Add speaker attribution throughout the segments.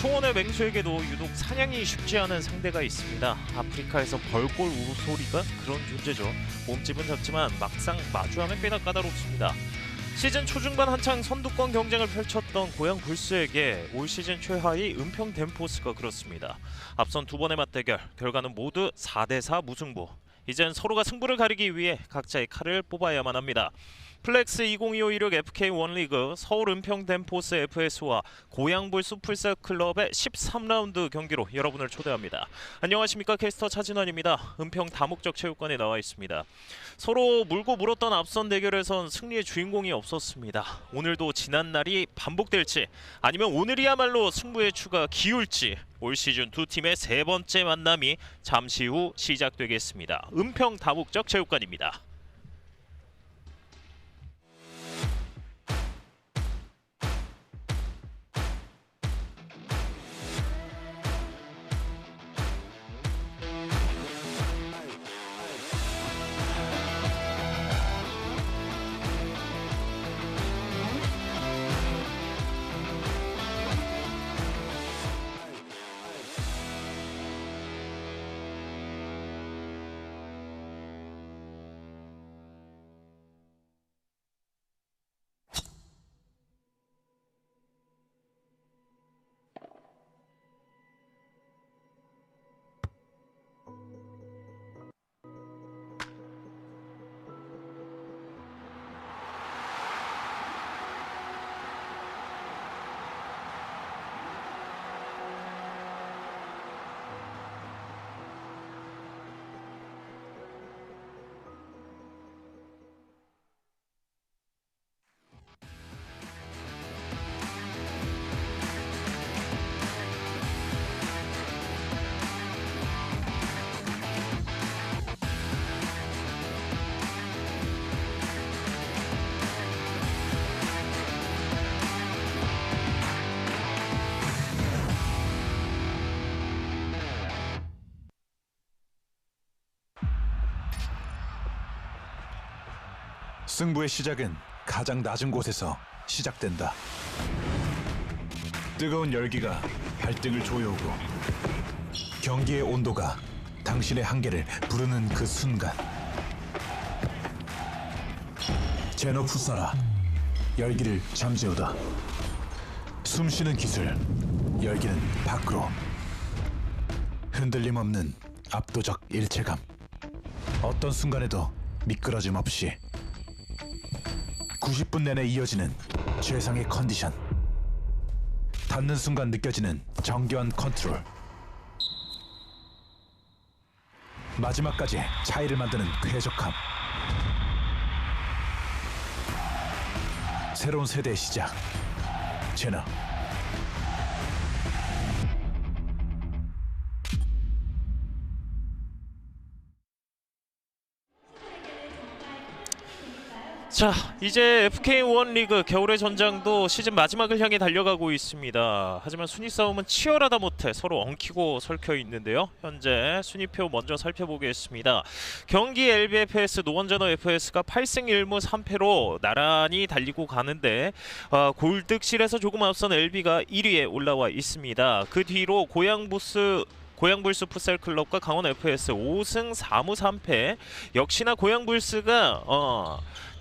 Speaker 1: 초원의 맹수에게도 유독 사냥이 쉽지 않은 상대가 있습니다. 아프리카에서 벌골 우소리가 그런 존재죠. 몸집은 작지만 막상 마주하면 꽤나 까다롭습니다. 시즌 초중반 한창 선두권 경쟁을 펼쳤던 고양 불스에게 올 시즌 최하위 은평 댐포스가 그렇습니다. 앞선 두 번의 맞대결, 결과는 모두 4대4 무승부. 이젠 서로가 승부를 가리기 위해 각자의 칼을 뽑아야만 합니다. 플렉스 20256 FK1 리그 서울 은평 댐포스 FS와 고양불수 풀셋 클럽의 13라운드 경기로 여러분을 초대합니다. 안녕하십니까, 캐스터 차진원입니다. 은평 다목적 체육관에 나와 있습니다. 서로 물고 물었던 앞선 대결에선 승리의 주인공이 없었습니다. 오늘도 지난 날이 반복될지 아니면 오늘이야말로 승부의 추가 기울지 올 시즌 두 팀의 세 번째 만남이 잠시 후 시작되겠습니다. 은평 다목적 체육관입니다.
Speaker 2: 승부의 시작은 가장 낮은 곳에서 시작된다. 뜨거운 열기가 발등을 조여오고 경기의 온도가 당신의 한계를 부르는 그 순간, 제노 푸사라, 열기를 잠재우다. 숨쉬는 기술, 열기는 밖으로. 흔들림 없는 압도적 일체감, 어떤 순간에도 미끄러짐 없이 90분 내내 이어지는 최상의 컨디션, 닿는 순간 느껴지는 정교한 컨트롤, 마지막까지 차이를 만드는 쾌적함. 새로운 세대의 시작, 제너.
Speaker 1: 자, 이제 FK1 리그 겨울의 전장도 시즌 마지막을 향해 달려가고 있습니다. 하지만 순위 싸움은 치열하다 못해 서로 엉키고 설켜 있는데요. 현재 순위표 먼저 살펴보겠습니다. 경기 LBFS 노원전어 FS가 8승 1무 3패로 나란히 달리고 가는데 골득실에서 조금 앞선 LB가 1위에 올라와 있습니다. 그 뒤로 고양불스 풋살 클럽과 강원 FS 5승 4무 3패. 역시나 고양불스가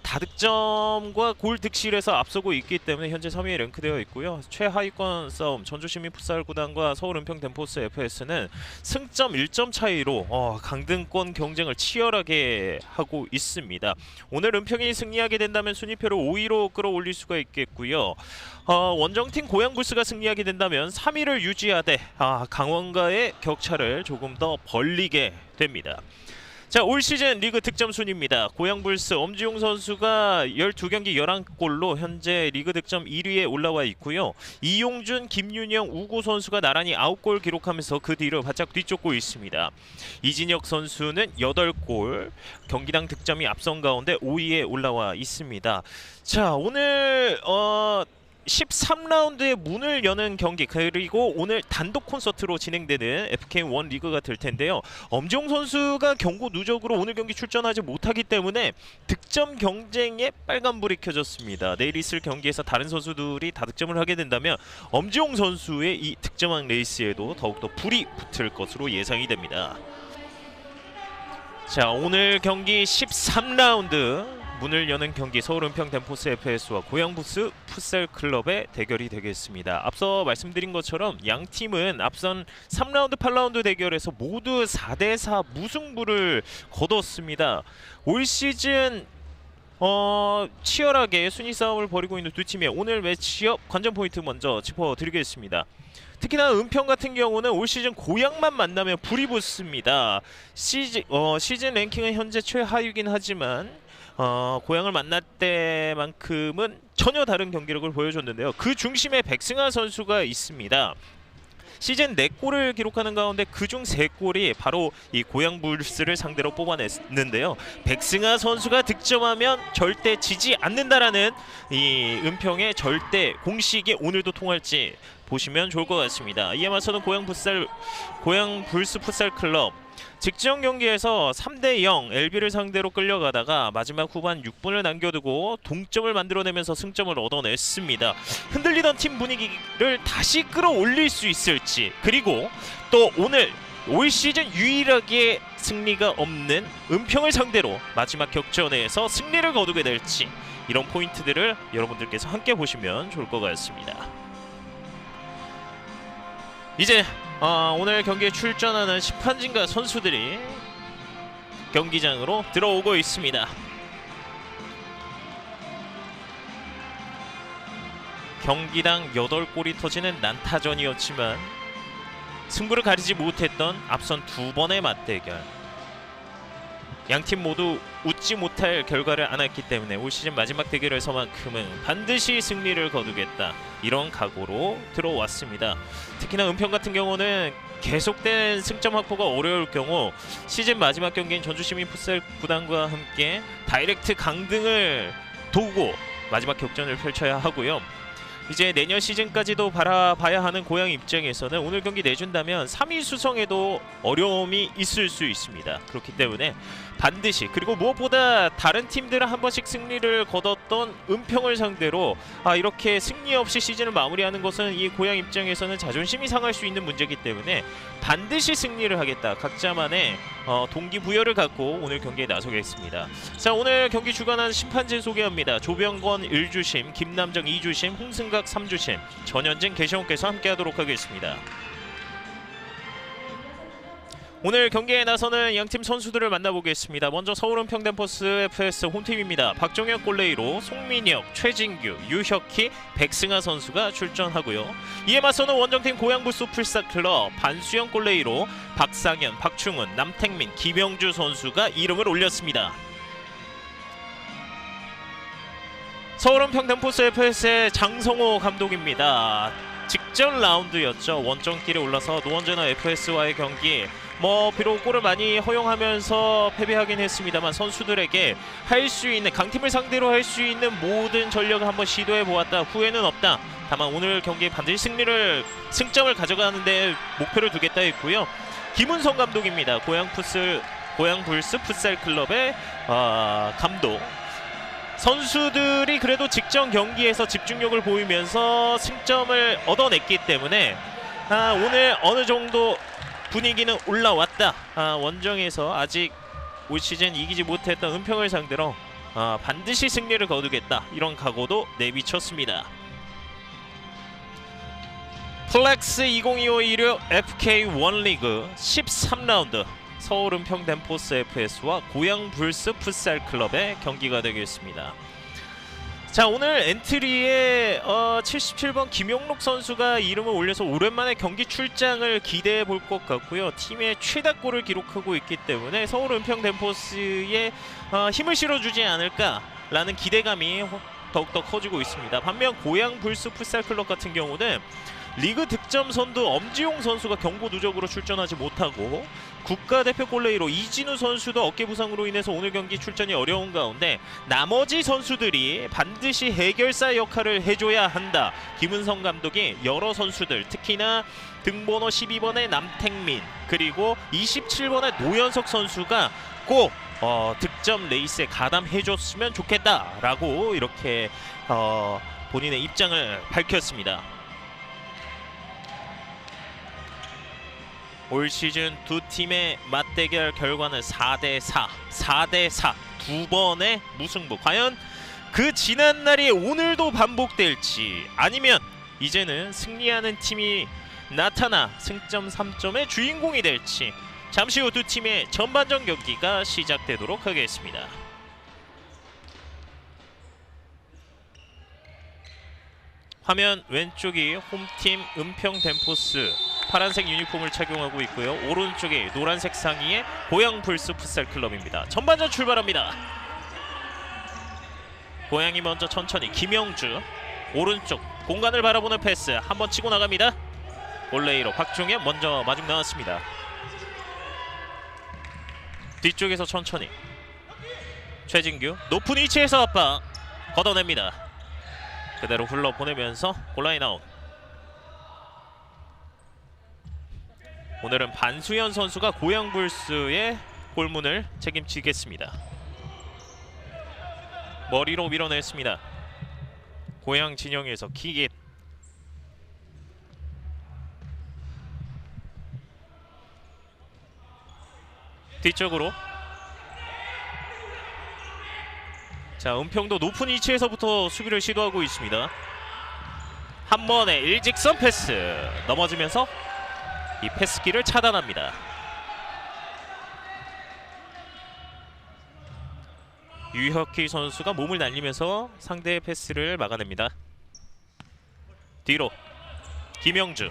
Speaker 1: 다득점과 골 득실에서 앞서고 있기 때문에 현재 3위에 랭크되어 있고요. 최하위권 싸움 전주시민 풋살구단과 서울 은평 댐포스 FS는 승점 1점 차이로 강등권 경쟁을 치열하게 하고 있습니다. 오늘 은평이 승리하게 된다면 순위표를 5위로 끌어올릴 수가 있겠고요. 원정팀 고양불스가 승리하게 된다면 3위를 유지하되 강원과의 격차를 조금 더 벌리게 됩니다. 자, 올 시즌 리그 득점 순입니다. 고양불스 엄지용 선수가 12경기 11골로 현재 리그 득점 1위에 올라와 있고요. 이용준, 김윤영, 우고 선수가 나란히 9골 기록하면서 그 뒤를 바짝 뒤쫓고 있습니다. 이진혁 선수는 8골, 경기당 득점이 앞선 가운데 5위에 올라와 있습니다. 자, 오늘 13라운드의 문을 여는 경기, 그리고 오늘 단독 콘서트로 진행되는 FK1 리그가 될 텐데요. 엄지용 선수가 경고 누적으로 오늘 경기 출전하지 못하기 때문에 득점 경쟁에 빨간불이 켜졌습니다. 내일 있을 경기에서 다른 선수들이 다 득점을 하게 된다면 엄지용 선수의 이 득점왕 레이스에도 더욱더 불이 붙을 것으로 예상이 됩니다. 자, 오늘 경기 13라운드 문을 여는 경기, 서울 은평 댐포스 FS와 고양부스 풋살 클럽의 대결이 되겠습니다. 앞서 말씀드린 것처럼 양 팀은 앞선 3라운드, 8라운드 대결에서 모두 4대4 무승부를 거뒀습니다. 올 시즌 치열하게 순위 싸움을 벌이고 있는 두 팀의 오늘 매치업 관전 포인트 먼저 짚어드리겠습니다. 특히나 은평 같은 경우는 올 시즌 고양만 만나면 불이 붙습니다. 시즌 랭킹은 현재 최하위이긴 하지만 고양을 만날 때만큼은 전혀 다른 경기력을 보여줬는데요. 그 중심에 백승하 선수가 있습니다. 시즌 4골을 기록하는 가운데 그중 3골이 바로 이 고양 불스를 상대로 뽑아냈는데요. 백승하 선수가 득점하면 절대 지지 않는다라는 이 은평의 절대 공식이 오늘도 통할지 보시면 좋을 것 같습니다. 이에 맞서는 고양 불스 풋살 클럽, 직전 경기에서 3대0 LB를 상대로 끌려가다가 마지막 후반 6분을 남겨두고 동점을 만들어내면서 승점을 얻어냈습니다. 흔들리던 팀 분위기를 다시 끌어올릴 수 있을지, 그리고 또 오늘 올 시즌 유일하게 승리가 없는 은평을 상대로 마지막 격전에서 승리를 거두게 될지, 이런 포인트들을 여러분들께서 함께 보시면 좋을 것 같습니다. 이제 오늘 경기에 출전하는 심판진과 선수들이 경기장으로 들어오고 있습니다. 경기당 8골이 터지는 난타전이었지만 승부를 가리지 못했던 앞선 2번의 맞대결, 양팀 모두 웃지 못할 결과를 안았기 때문에 올 시즌 마지막 대결에서만큼은 반드시 승리를 거두겠다, 이런 각오로 들어왔습니다. 특히나 은평 같은 경우는 계속된 승점 확보가 어려울 경우 시즌 마지막 경기인 전주시민 풋살 구단과 함께 다이렉트 강등을 도우고 마지막 격전을 펼쳐야 하고요. 이제 내년 시즌까지도 바라봐야 하는 고양 입장에서는 오늘 경기 내준다면 3위 수성에도 어려움이 있을 수 있습니다. 그렇기 때문에 반드시, 그리고 무엇보다 다른 팀들은 한 번씩 승리를 거뒀던 은평을 상대로 이렇게 승리 없이 시즌을 마무리하는 것은 이 고양 입장에서는 자존심이 상할 수 있는 문제이기 때문에 반드시 승리를 하겠다, 각자만의 동기부여를 갖고 오늘 경기에 나서겠습니다. 자, 오늘 경기 주관한 심판진 소개합니다. 조병건 1주심, 김남정 2주심, 홍승각 3주심, 전현진 개시원께서 함께하도록 하겠습니다. 오늘 경기에 나서는 양팀 선수들을 만나보겠습니다. 먼저 서울 은평 댐포스 FS 홈팀입니다. 박종혁 골레이로 송민혁, 최진규, 유혁희, 백승하 선수가 출전하고요. 이에 맞서는 원정팀 고양부스 풋살 클럽 반수영 골레이로 박상현, 박충훈, 남택민, 김영주 선수가 이름을 올렸습니다. 서울 은평 댐포스 FS의 장성호 감독입니다. 직전 라운드였죠. 원정길에 올라서 노원전화 FS와의 경기, 비록 골을 많이 허용하면서 패배하긴 했습니다만 선수들에게 할 수 있는, 강팀을 상대로 할 수 있는 모든 전력을 한번 시도해 보았다, 후회는 없다, 다만 오늘 경기에 반드시 승점을 가져가는 데 목표를 두겠다 했고요. 김은성 감독입니다. 고양 불스 풋살 클럽의 감독. 선수들이 그래도 직전 경기에서 집중력을 보이면서 승점을 얻어냈기 때문에 오늘 어느 정도 분위기는 올라왔다, 원정에서 아직 올 시즌 이기지 못했던 은평을 상대로 반드시 승리를 거두겠다, 이런 각오도 내비쳤습니다. 플렉스 2025 일요 FK1 리그 13라운드 서울 은평 댐포스 FS와 고양 불스 풋살 클럽의 경기가 되겠습니다. 자, 오늘 엔트리에 77번 김용록 선수가 이름을 올려서 오랜만에 경기 출장을 기대해 볼 것 같고요. 팀의 최다골을 기록하고 있기 때문에 서울 은평 댐포스에 힘을 실어주지 않을까라는 기대감이 더욱더 커지고 있습니다. 반면 고양 불스 풋살 클럽 같은 경우는 리그 득점 선두 엄지용 선수가 경고 누적으로 출전하지 못하고 국가대표 골레이로 이진우 선수도 어깨 부상으로 인해서 오늘 경기 출전이 어려운 가운데 나머지 선수들이 반드시 해결사 역할을 해줘야 한다. 김은성 감독이 여러 선수들, 특히나 등번호 12번의 남택민 그리고 27번의 노현석 선수가 꼭 득점 레이스에 가담해줬으면 좋겠다라고 이렇게 본인의 입장을 밝혔습니다. 올 시즌 두 팀의 맞대결 결과는 4대4, 4대4 두 번의 무승부. 과연 그 지난 날이 오늘도 반복될지 아니면 이제는 승리하는 팀이 나타나 승점 3점의 주인공이 될지 잠시 후 두 팀의 전반전 경기가 시작되도록 하겠습니다. 화면 왼쪽이 홈팀 은평 댐포스 파란색 유니폼을 착용하고 있고요. 오른쪽이 노란색 상의의 고양 불스 풋살 클럽입니다. 전반전 출발합니다. 고양이 먼저 천천히 김영주 오른쪽 공간을 바라보는 패스 한번 치고 나갑니다. 볼레이로 박종현 먼저 마중 나왔습니다. 뒤쪽에서 천천히 최진규 높은 위치에서 압박 걷어냅니다. 그대로 흘러보내면서 골라인 아웃. 오늘은 반수현 선수가 고양불스의 골문을 책임지겠습니다. 머리로 밀어냈습니다. 고양 진영에서 킥잇. 뒤쪽으로. 자, 은평도 높은 위치에서부터 수비를 시도하고 있습니다. 한 번에 일직선 패스 넘어지면서 이 패스기를 차단합니다. 유혁희 선수가 몸을 날리면서 상대의 패스를 막아냅니다. 뒤로 김영주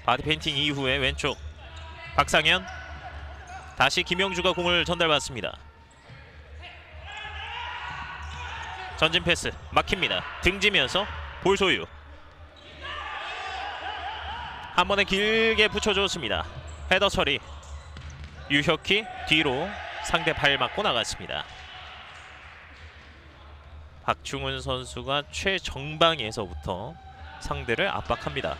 Speaker 1: 바디 페인팅 이후에 왼쪽 박상현 다시 김영주가 공을 전달받습니다. 전진 패스 막힙니다. 등지면서 볼 소유 한 번에 길게 붙여줬습니다. 헤더 처리 유혁희 뒤로 상대 발 맞고 나갔습니다. 박중훈 선수가 최정방에서부터 상대를 압박합니다.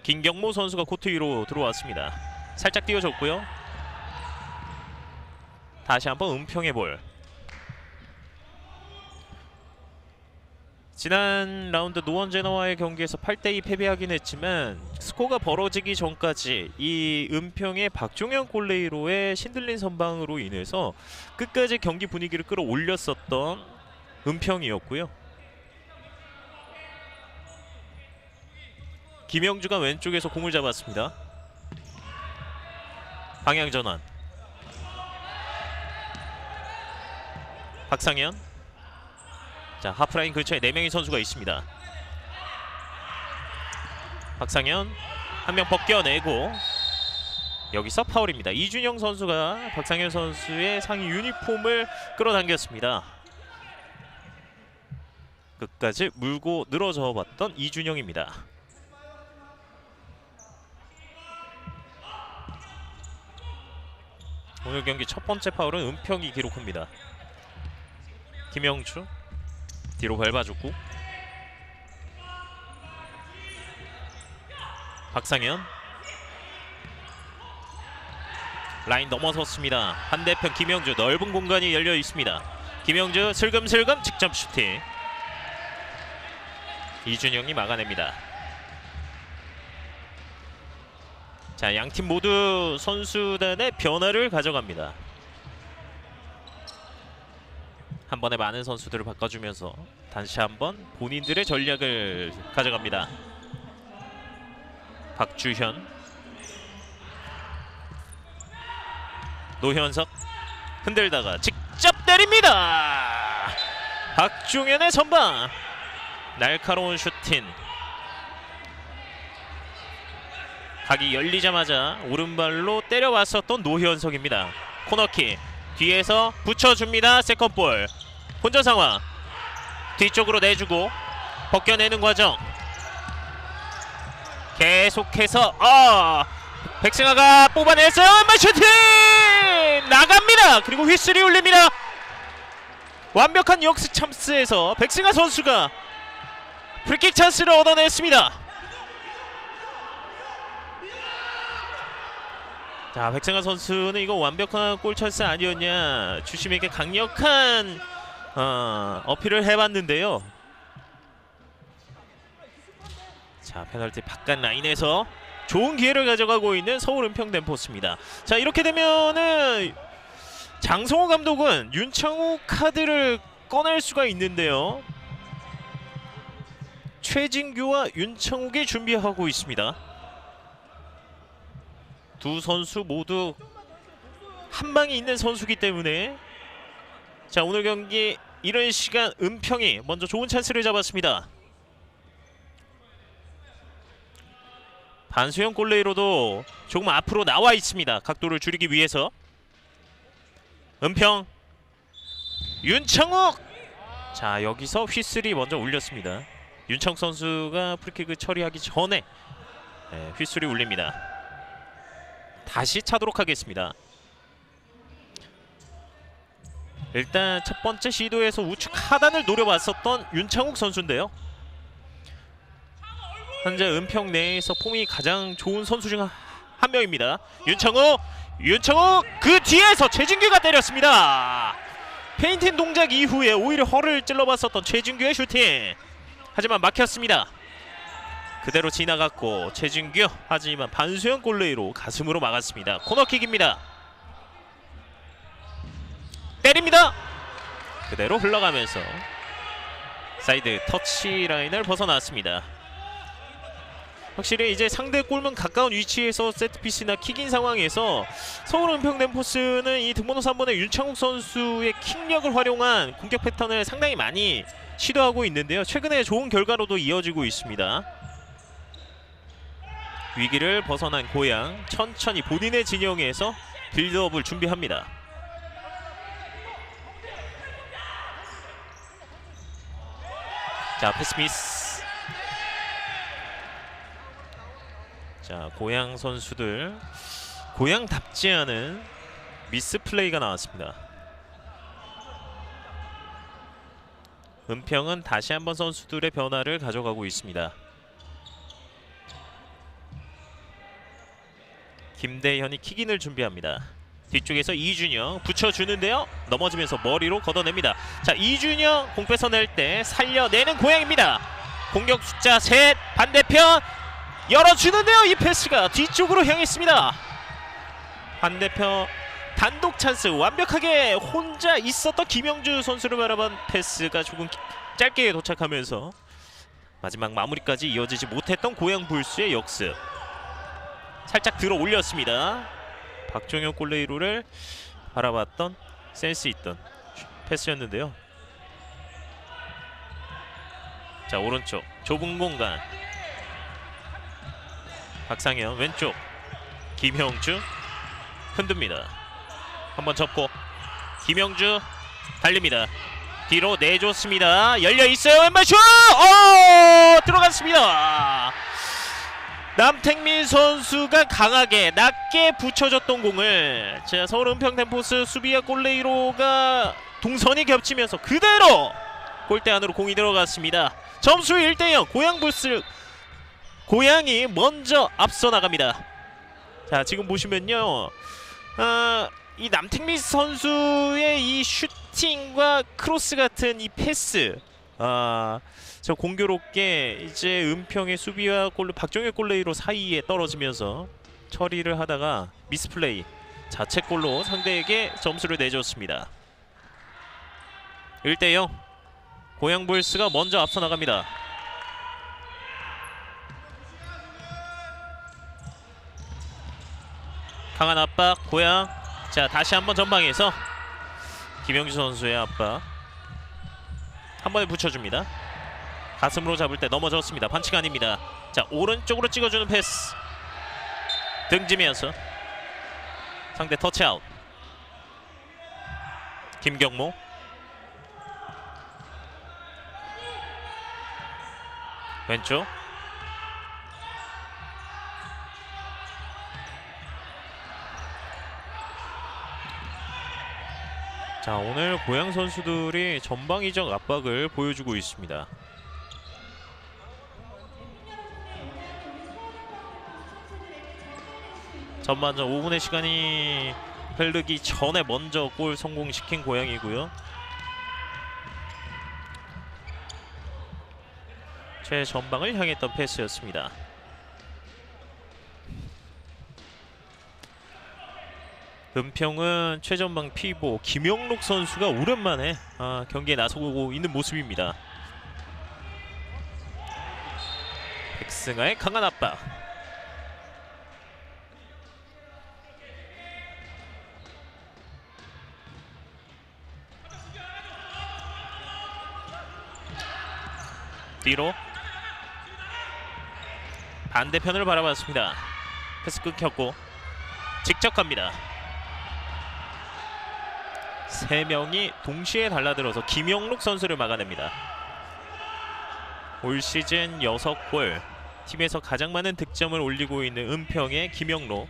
Speaker 1: 김경모 선수가 코트 위로 들어왔습니다. 살짝 띄워줬고요. 다시 한번 은평의 볼. 지난 라운드 노원제너와의 경기에서 8대2 패배하긴 했지만 스코어가 벌어지기 전까지 이 은평의 박종현 골레이로의 신들린 선방으로 인해서 끝까지 경기 분위기를 끌어올렸었던 은평이었고요. 김영주가 왼쪽에서 공을 잡았습니다. 방향 전환. 박상현. 자, 하프라인 근처에 4명의 선수가 있습니다. 박상현 한 명 벗겨내고 여기서 파울입니다. 이준영 선수가 박상현 선수의 상의 유니폼을 끌어당겼습니다. 끝까지 물고 늘어져 봤던 이준영입니다. 오늘 경기 첫 번째 파울은 은평이 기록합니다. 김영주 뒤로 밟아줬고 박상현 라인 넘어섰습니다. 반대편 김영주 넓은 공간이 열려 있습니다. 김영주 슬금슬금 직접 슈팅. 이준영이 막아냅니다. 자, 양팀 모두 선수단의 변화를 가져갑니다. 한 번에 많은 선수들을 바꿔주면서 다시 한번 본인들의 전략을 가져갑니다. 박주현, 노현석 흔들다가 직접 때립니다. 박종현의 선방, 날카로운 슈팅. 각이 열리자마자 오른발로 때려왔었던 노현석입니다. 코너킥 뒤에서 붙여줍니다. 세컨볼 혼전 상황 뒤쪽으로 내주고 벗겨내는 과정. 계속해서 백승아가 뽑아냈어요. 왼발 슈팅 나갑니다. 그리고 휘슬이 울립니다. 완벽한 역습 찬스에서 백승아 선수가 프리킥 찬스를 얻어냈습니다. 자, 백승아 선수는 이거 완벽한 골 찬스 아니었냐, 주심에게 강력한 어필을 해봤는데요. 자, 페널티 바깥 라인에서 좋은 기회를 가져가고 있는 서울 은평댐포스입니다. 자, 이렇게 되면은 장성호 감독은 윤창욱 카드를 꺼낼 수가 있는데요. 최진규와 윤창욱이 준비하고 있습니다. 두 선수 모두 한 방이 있는 선수기 때문에 자, 오늘 경기 이른 시간 은평이 먼저 좋은 찬스를 잡았습니다. 반수형 골레이로도 조금 앞으로 나와 있습니다. 각도를 줄이기 위해서. 은평 윤창욱. 자, 여기서 휘슬이 먼저 울렸습니다. 윤창욱 선수가 프리킥을 처리하기 전에 휘슬이 울립니다. 다시 차도록 하겠습니다. 일단 첫 번째 시도에서 우측 하단을 노려봤었던 윤창욱 선수인데요. 현재 은평 내에서 폼이 가장 좋은 선수 중 한 명입니다. 윤창욱 그 뒤에서 최진규가 때렸습니다. 페인팅 동작 이후에 오히려 허를 찔러봤었던 최진규의 슈팅. 하지만 막혔습니다. 그대로 지나갔고 최진규, 하지만 반수형 골레이로 가슴으로 막았습니다. 코너킥입니다. 때립니다. 그대로 흘러가면서 사이드 터치라인을 벗어났습니다. 확실히 이제 상대 골문 가까운 위치에서 세트피스나 킥인 상황에서 서울 은평댐포스는 이 등번호 3번의 윤창욱 선수의 킥력을 활용한 공격 패턴을 상당히 많이 시도하고 있는데요. 최근에 좋은 결과로도 이어지고 있습니다. 위기를 벗어난 고양, 천천히 본인의 진영에서 빌드업을 준비합니다. 자, 패스 미스. 자, 고양 선수들 고양답지 않은 미스 플레이가 나왔습니다. 은평은 다시 한번 선수들의 변화를 가져가고 있습니다. 김대현이 킥인을 준비합니다. 뒤쪽에서 이준영 붙여주는데요. 넘어지면서 머리로 걷어냅니다. 자, 이준영 공 뺏어낼 때 살려내는 고양입니다. 공격 숫자 셋, 반대편 열어주는데요. 이 패스가 뒤쪽으로 향했습니다. 반대편 단독 찬스, 완벽하게 혼자 있었던 김영주 선수를 바라본 패스가 조금 짧게 도착하면서 마지막 마무리까지 이어지지 못했던 고양 불스의 역습. 살짝 들어 올렸습니다. 박종현 골레이로를 바라봤던 센스 있던 패스였는데요. 자, 오른쪽 좁은 공간, 박상현 왼쪽, 김형주 흔듭니다. 한번 접고 김형주 달립니다. 뒤로 내줬습니다. 열려있어요. 왼발 슛! 들어갔습니다. 남택민 선수가 강하게 낮게 붙여줬던 공을, 자, 서울 은평댐포스 수비와 골레이로가 동선이 겹치면서 그대로 골대 안으로 공이 들어갔습니다. 점수 1대0. 고양이 먼저 앞서 나갑니다. 자, 지금 보시면요, 이 남택민 선수의 이 슈팅과 크로스 같은 이 패스, 저 공교롭게 이제 은평의 수비와 박종현 골레이로 사이에 떨어지면서 처리를 하다가 미스플레이, 자책골로 상대에게 점수를 내줬습니다. 1대0. 고양불스가 먼저 앞서 나갑니다. 강한 압박 고양. 자, 다시 한번 전방에서 김영주 선수의 압박 한 번에 붙여줍니다. 가슴으로 잡을 때 넘어졌습니다. 반칙 아닙니다. 자, 오른쪽으로 찍어주는 패스, 등지면서 상대 터치아웃. 김경모 왼쪽. 자, 오늘 고양 선수들이 전방위적 압박을 보여주고 있습니다. 전반전 5분의 시간이 흐르기 전에 먼저 골 성공시킨 고양이고요. 최전방을 향했던 패스였습니다. 은평은 최전방 피보 김영록 선수가 오랜만에 경기에 나서고 있는 모습입니다. 백승아의 강한 압박. 뒤로 반대편을 바라봤습니다. 패스 끊겼고 직접 갑니다. 세 명이 동시에 달라들어서 김영록 선수를 막아냅니다. 올 시즌 6골, 팀에서 가장 많은 득점을 올리고 있는 은평의 김영록.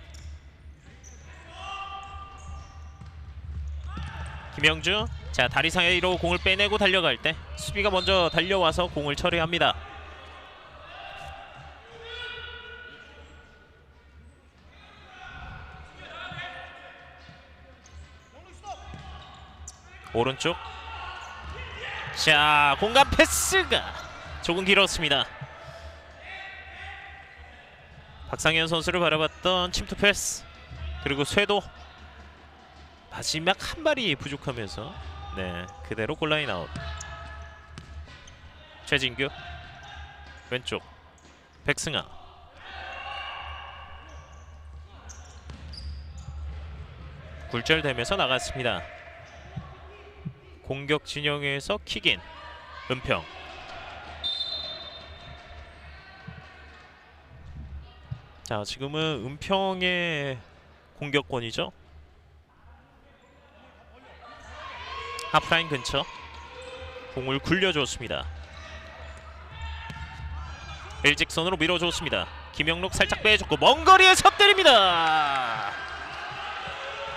Speaker 1: 김영주, 자, 다리 사이로 공을 빼내고 달려갈 때 수비가 먼저 달려와서 공을 처리합니다. 오른쪽. 자, 공간 패스가 조금 길었습니다. 박상현 선수를 바라봤던 침투 패스, 그리고 쇄도 마지막 한 발이 부족하면서 그대로 골라인 아웃. 최진규 왼쪽. 백승아. 굴절되면서 나갔습니다. 공격 진영에서 킥인 은평. 자, 지금은 은평의 공격권이죠. 하프라인 근처 공을 굴려줬습니다. 일직선으로 밀어줬습니다. 김영록 살짝 빼줬고 먼 거리에서 때립니다.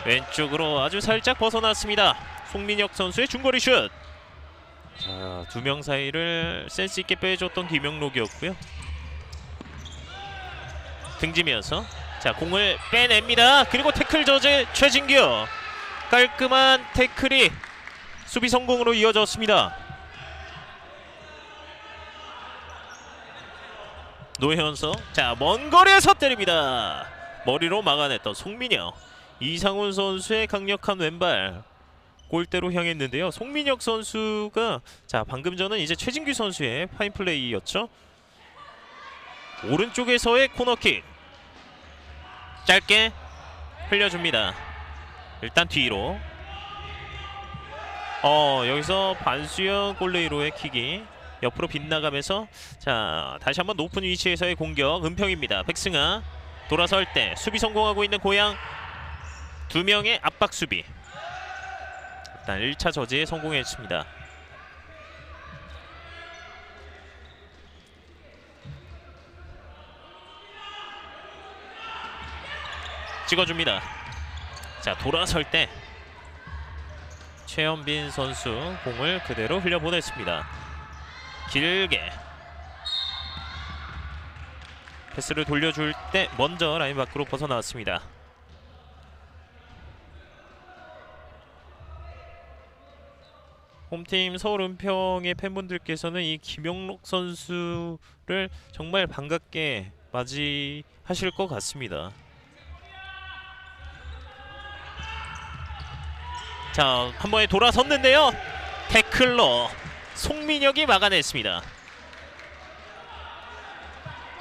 Speaker 1: 왼쪽으로 아주 살짝 벗어났습니다. 송민혁 선수의 중거리 슛. 자, 두 명 사이를 센스 있게 빼줬던 김영록이었고요. 등지면서 자, 공을 빼냅니다. 그리고 태클 저지 최진규. 깔끔한 태클이 수비 성공으로 이어졌습니다. 노현석, 자, 먼 거리에서 때립니다. 머리로 막아냈던 송민혁. 이상훈 선수의 강력한 왼발 골대로 향했는데요. 송민혁 선수가 자, 방금 전은 이제 최진규 선수의 파인 플레이였죠. 오른쪽에서의 코너킥 짧게 흘려줍니다. 일단 뒤로. 여기서 반수영 골레이로의 킥이 옆으로 빗나가면서 자, 다시 한번 높은 위치에서의 공격. 은평입니다. 백승아 돌아설 때 수비 성공하고 있는 고양. 두 명의 압박 수비. 일단 1차 저지에 성공했습니다. 찍어줍니다. 자, 돌아설 때 최현빈 선수 공을 그대로 흘려보냈습니다. 길게 패스를 돌려줄 때 먼저 라인 밖으로 벗어나왔습니다. 홈팀 서울 은평의 팬분들께서는 이 김영록 선수를 정말 반갑게 맞이하실 것 같습니다. 자, 한 번에 돌아섰는데요. 태클로 송민혁이 막아냈습니다.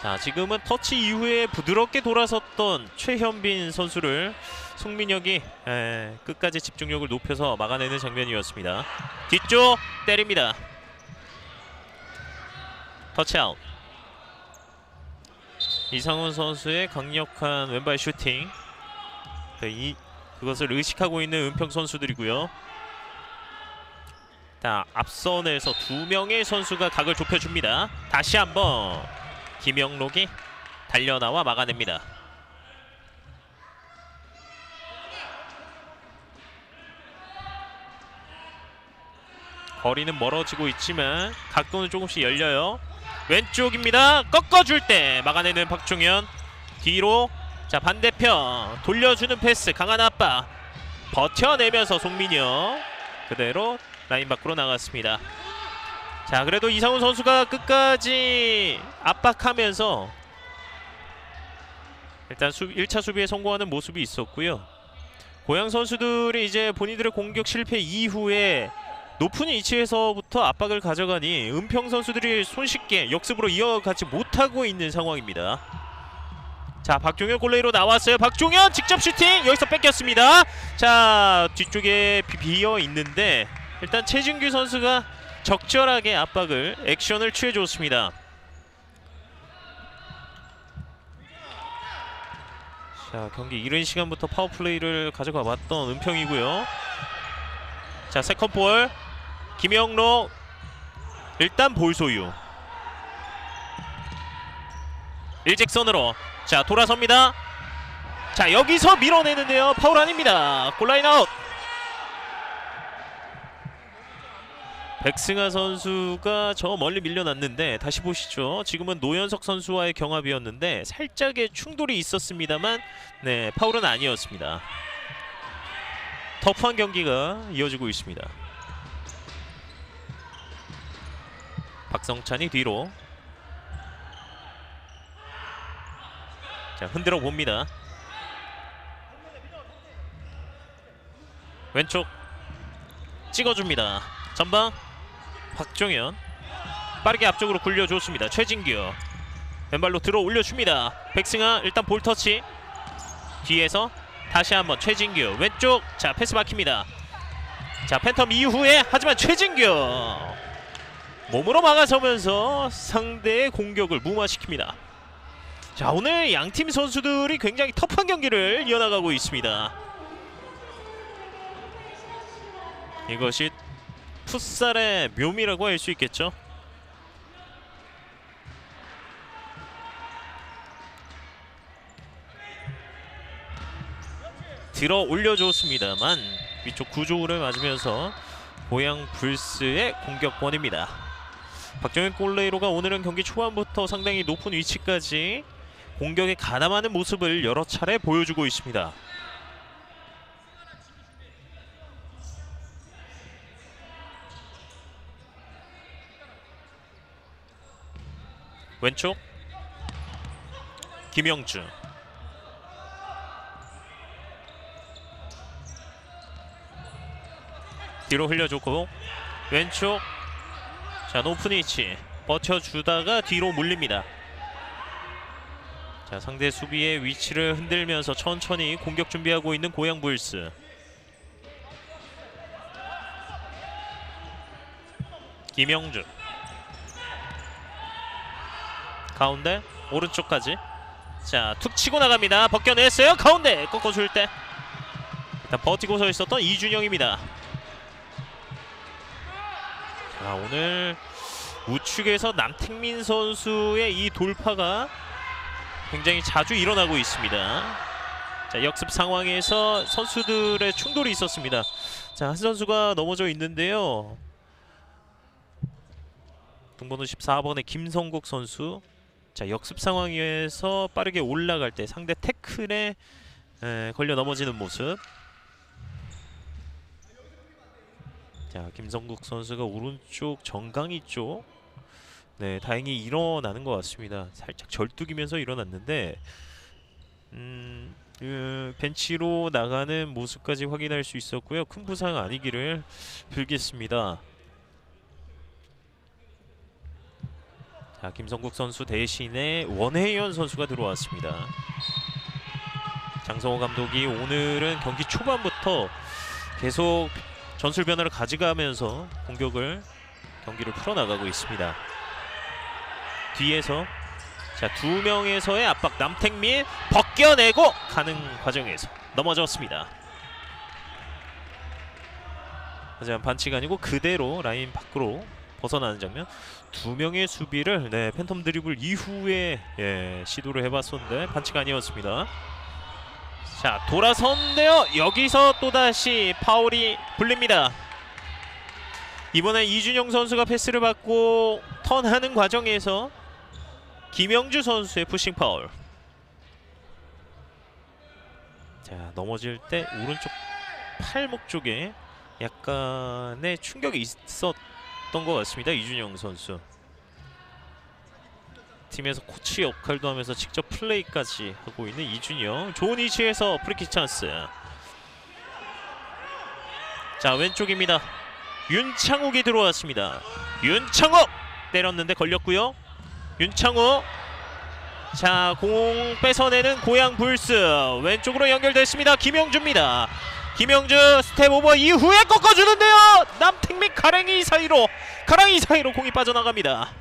Speaker 1: 자, 지금은 터치 이후에 부드럽게 돌아섰던 최현빈 선수를 송민혁이 끝까지 집중력을 높여서 막아내는 장면이었습니다. 뒤쪽 때립니다. 터치아웃. 이상훈 선수의 강력한 왼발 슈팅. 그것을 의식하고 있는 은평 선수들이고요. 자, 앞선에서 두 명의 선수가 각을 좁혀줍니다. 다시 한번 김영록이 달려나와 막아냅니다. 거리는 멀어지고 있지만 각도는 조금씩 열려요. 왼쪽입니다. 꺾어줄 때 막아내는 박종현. 뒤로 자 반대편 돌려주는 패스 강한 압박 버텨내면서 송민혁 그대로 라인 밖으로 나갔습니다. 자 그래도 이상훈 선수가 끝까지 압박하면서 일단 1차 수비에 성공하는 모습이 있었고요. 고양 선수들이 이제 본인들의 공격 실패 이후에 높은 위치에서부터 압박을 가져가니 은평 선수들이 손쉽게 역습으로 이어가지 못하고 있는 상황입니다. 자 박종현 골레이로 나왔어요. 박종현 직접 슈팅 여기서 뺏겼습니다. 자 뒤쪽에 비어 있는데 일단 최진규 선수가 적절하게 압박을 액션을 취해줬습니다. 자 경기 이른 시간부터 파워플레이를 가져가 봤던 은평이고요. 자 세컨볼 김영록 일단 볼 소유 일직선으로 자 돌아섭니다. 자 여기서 밀어내는데요. 파울 아닙니다. 골라인 아웃. 백승하 선수가 저 멀리 밀려났는데 다시 보시죠. 지금은 노현석 선수와의 경합이었는데 살짝의 충돌이 있었습니다만 네 파울은 아니었습니다. 터프한 경기가 이어지고 있습니다. 박성찬이 뒤로 자 흔들어 봅니다. 왼쪽 찍어줍니다. 전방 박종현 빠르게 앞쪽으로 굴려줬습니다. 최진규 왼발로 들어 올려줍니다. 백승하 일단 볼터치 뒤에서 다시 한번 최진규 왼쪽 자 패스 막힙니다. 자 팬텀 이후에 하지만 최진규 몸으로 막아서면서 상대의 공격을 무마시킵니다. 자 오늘 양팀 선수들이 굉장히 터프한 경기를 이어나가고 있습니다. 이것이 풋살의 묘미라고 할 수 있겠죠. 들어 올려줬습니다만 위쪽 구조를 맞으면서 고양 불스의 공격권입니다. 박정현 골레이로가 오늘은 경기 초반부터 상당히 높은 위치까지 공격에 가담하는 모습을 여러 차례 보여주고 있습니다. 왼쪽 김영주 뒤로 흘려줬고 왼쪽 자 높은 위치 버텨주다가 뒤로 물립니다. 자 상대 수비의 위치를 흔들면서 천천히 공격 준비하고 있는 고양 불스. 김영주 가운데 오른쪽까지 자 툭 치고 나갑니다. 벗겨냈어요. 가운데 꺾어줄 때 일단 버티고 서 있었던 이준영입니다. 자 오늘 우측에서 남택민 선수의 이 돌파가 굉장히 자주 일어나고 있습니다. 자 역습 상황에서 선수들의 충돌이 있었습니다. 자 한 선수가 넘어져 있는데요. 등번호 14번의 김성국 선수. 자 역습 상황에서 빠르게 올라갈 때 상대 태클에 걸려 넘어지는 모습. 자 김성국 선수가 오른쪽 정강이 쪽 네 다행히 일어나는 것 같습니다. 살짝 절뚝이면서 일어났는데 벤치로 나가는 모습까지 확인할 수 있었고요. 큰 부상 아니기를 빌겠습니다. 자 김성국 선수 대신에 원혜연 선수가 들어왔습니다. 장성호 감독이 오늘은 경기 초반부터 계속 전술 변화를 가져가면서 경기를 풀어나가고 있습니다. 뒤에서 자 두 명에서의 압박 남택민 벗겨내고 가는 과정에서 넘어졌습니다. 하지만 반칙 아니고 그대로 라인 밖으로 벗어나는 장면. 두 명의 수비를 팬텀 드리블 이후에 시도를 해봤었는데 반칙 아니었습니다. 자, 돌아섰는데요. 여기서 또다시 파울이 불립니다. 이번에 이준영 선수가 패스를 받고 턴하는 과정에서 김영주 선수의 푸싱 파울. 자, 넘어질 때 오른쪽 팔목 쪽에 약간의 충격이 있었던 것 같습니다. 이준영 선수. 팀에서 코치 역할도 하면서 직접 플레이까지 하고 있는 이준영. 좋은 위치에서 프리킥 찬스. 자, 왼쪽입니다. 윤창욱이 들어왔습니다. 윤창욱 때렸는데 걸렸고요. 윤창욱. 자, 공 뺏어내는 고양 불스. 왼쪽으로 연결됐습니다. 김영주입니다. 김영주 스텝 오버 이후에 꺾어주는데요. 남택민 가랑이 사이로 공이 빠져나갑니다.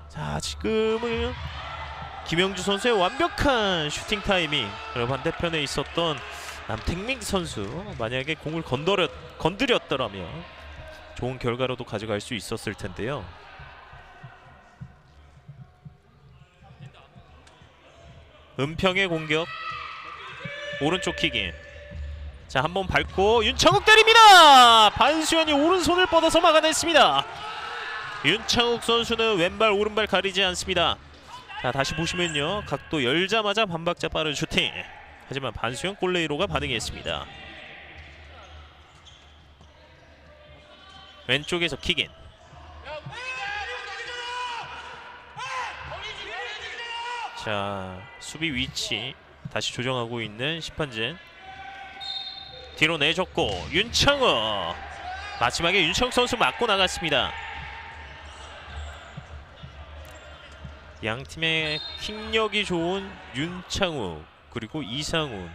Speaker 1: 자, 지금은 김영주 선수의 완벽한 슈팅 타이밍, 그리고 반대편에 있었던 남택민 선수 만약에 공을 건드렸더라면 좋은 결과로도 가져갈 수 있었을 텐데요. 은평의 공격. 오른쪽 킥인. 자, 한번 밟고 윤창욱 때립니다. 반수현이 오른손을 뻗어서 막아냈습니다. 윤창욱 선수는 왼발 오른발 가리지 않습니다. 자, 다시 보시면요, 각도 열자마자 반박자 빠른 슈팅. 하지만 반수현 골레이로가 반응했습니다. 왼쪽에서 킥인. 자, 수비 위치 다시 조정하고 있는 심판진. 뒤로 내줬고 윤창욱. 마지막에 윤창욱 선수 맞고 나갔습니다. 양 팀의 킥력이 좋은 윤창욱 그리고 이상훈,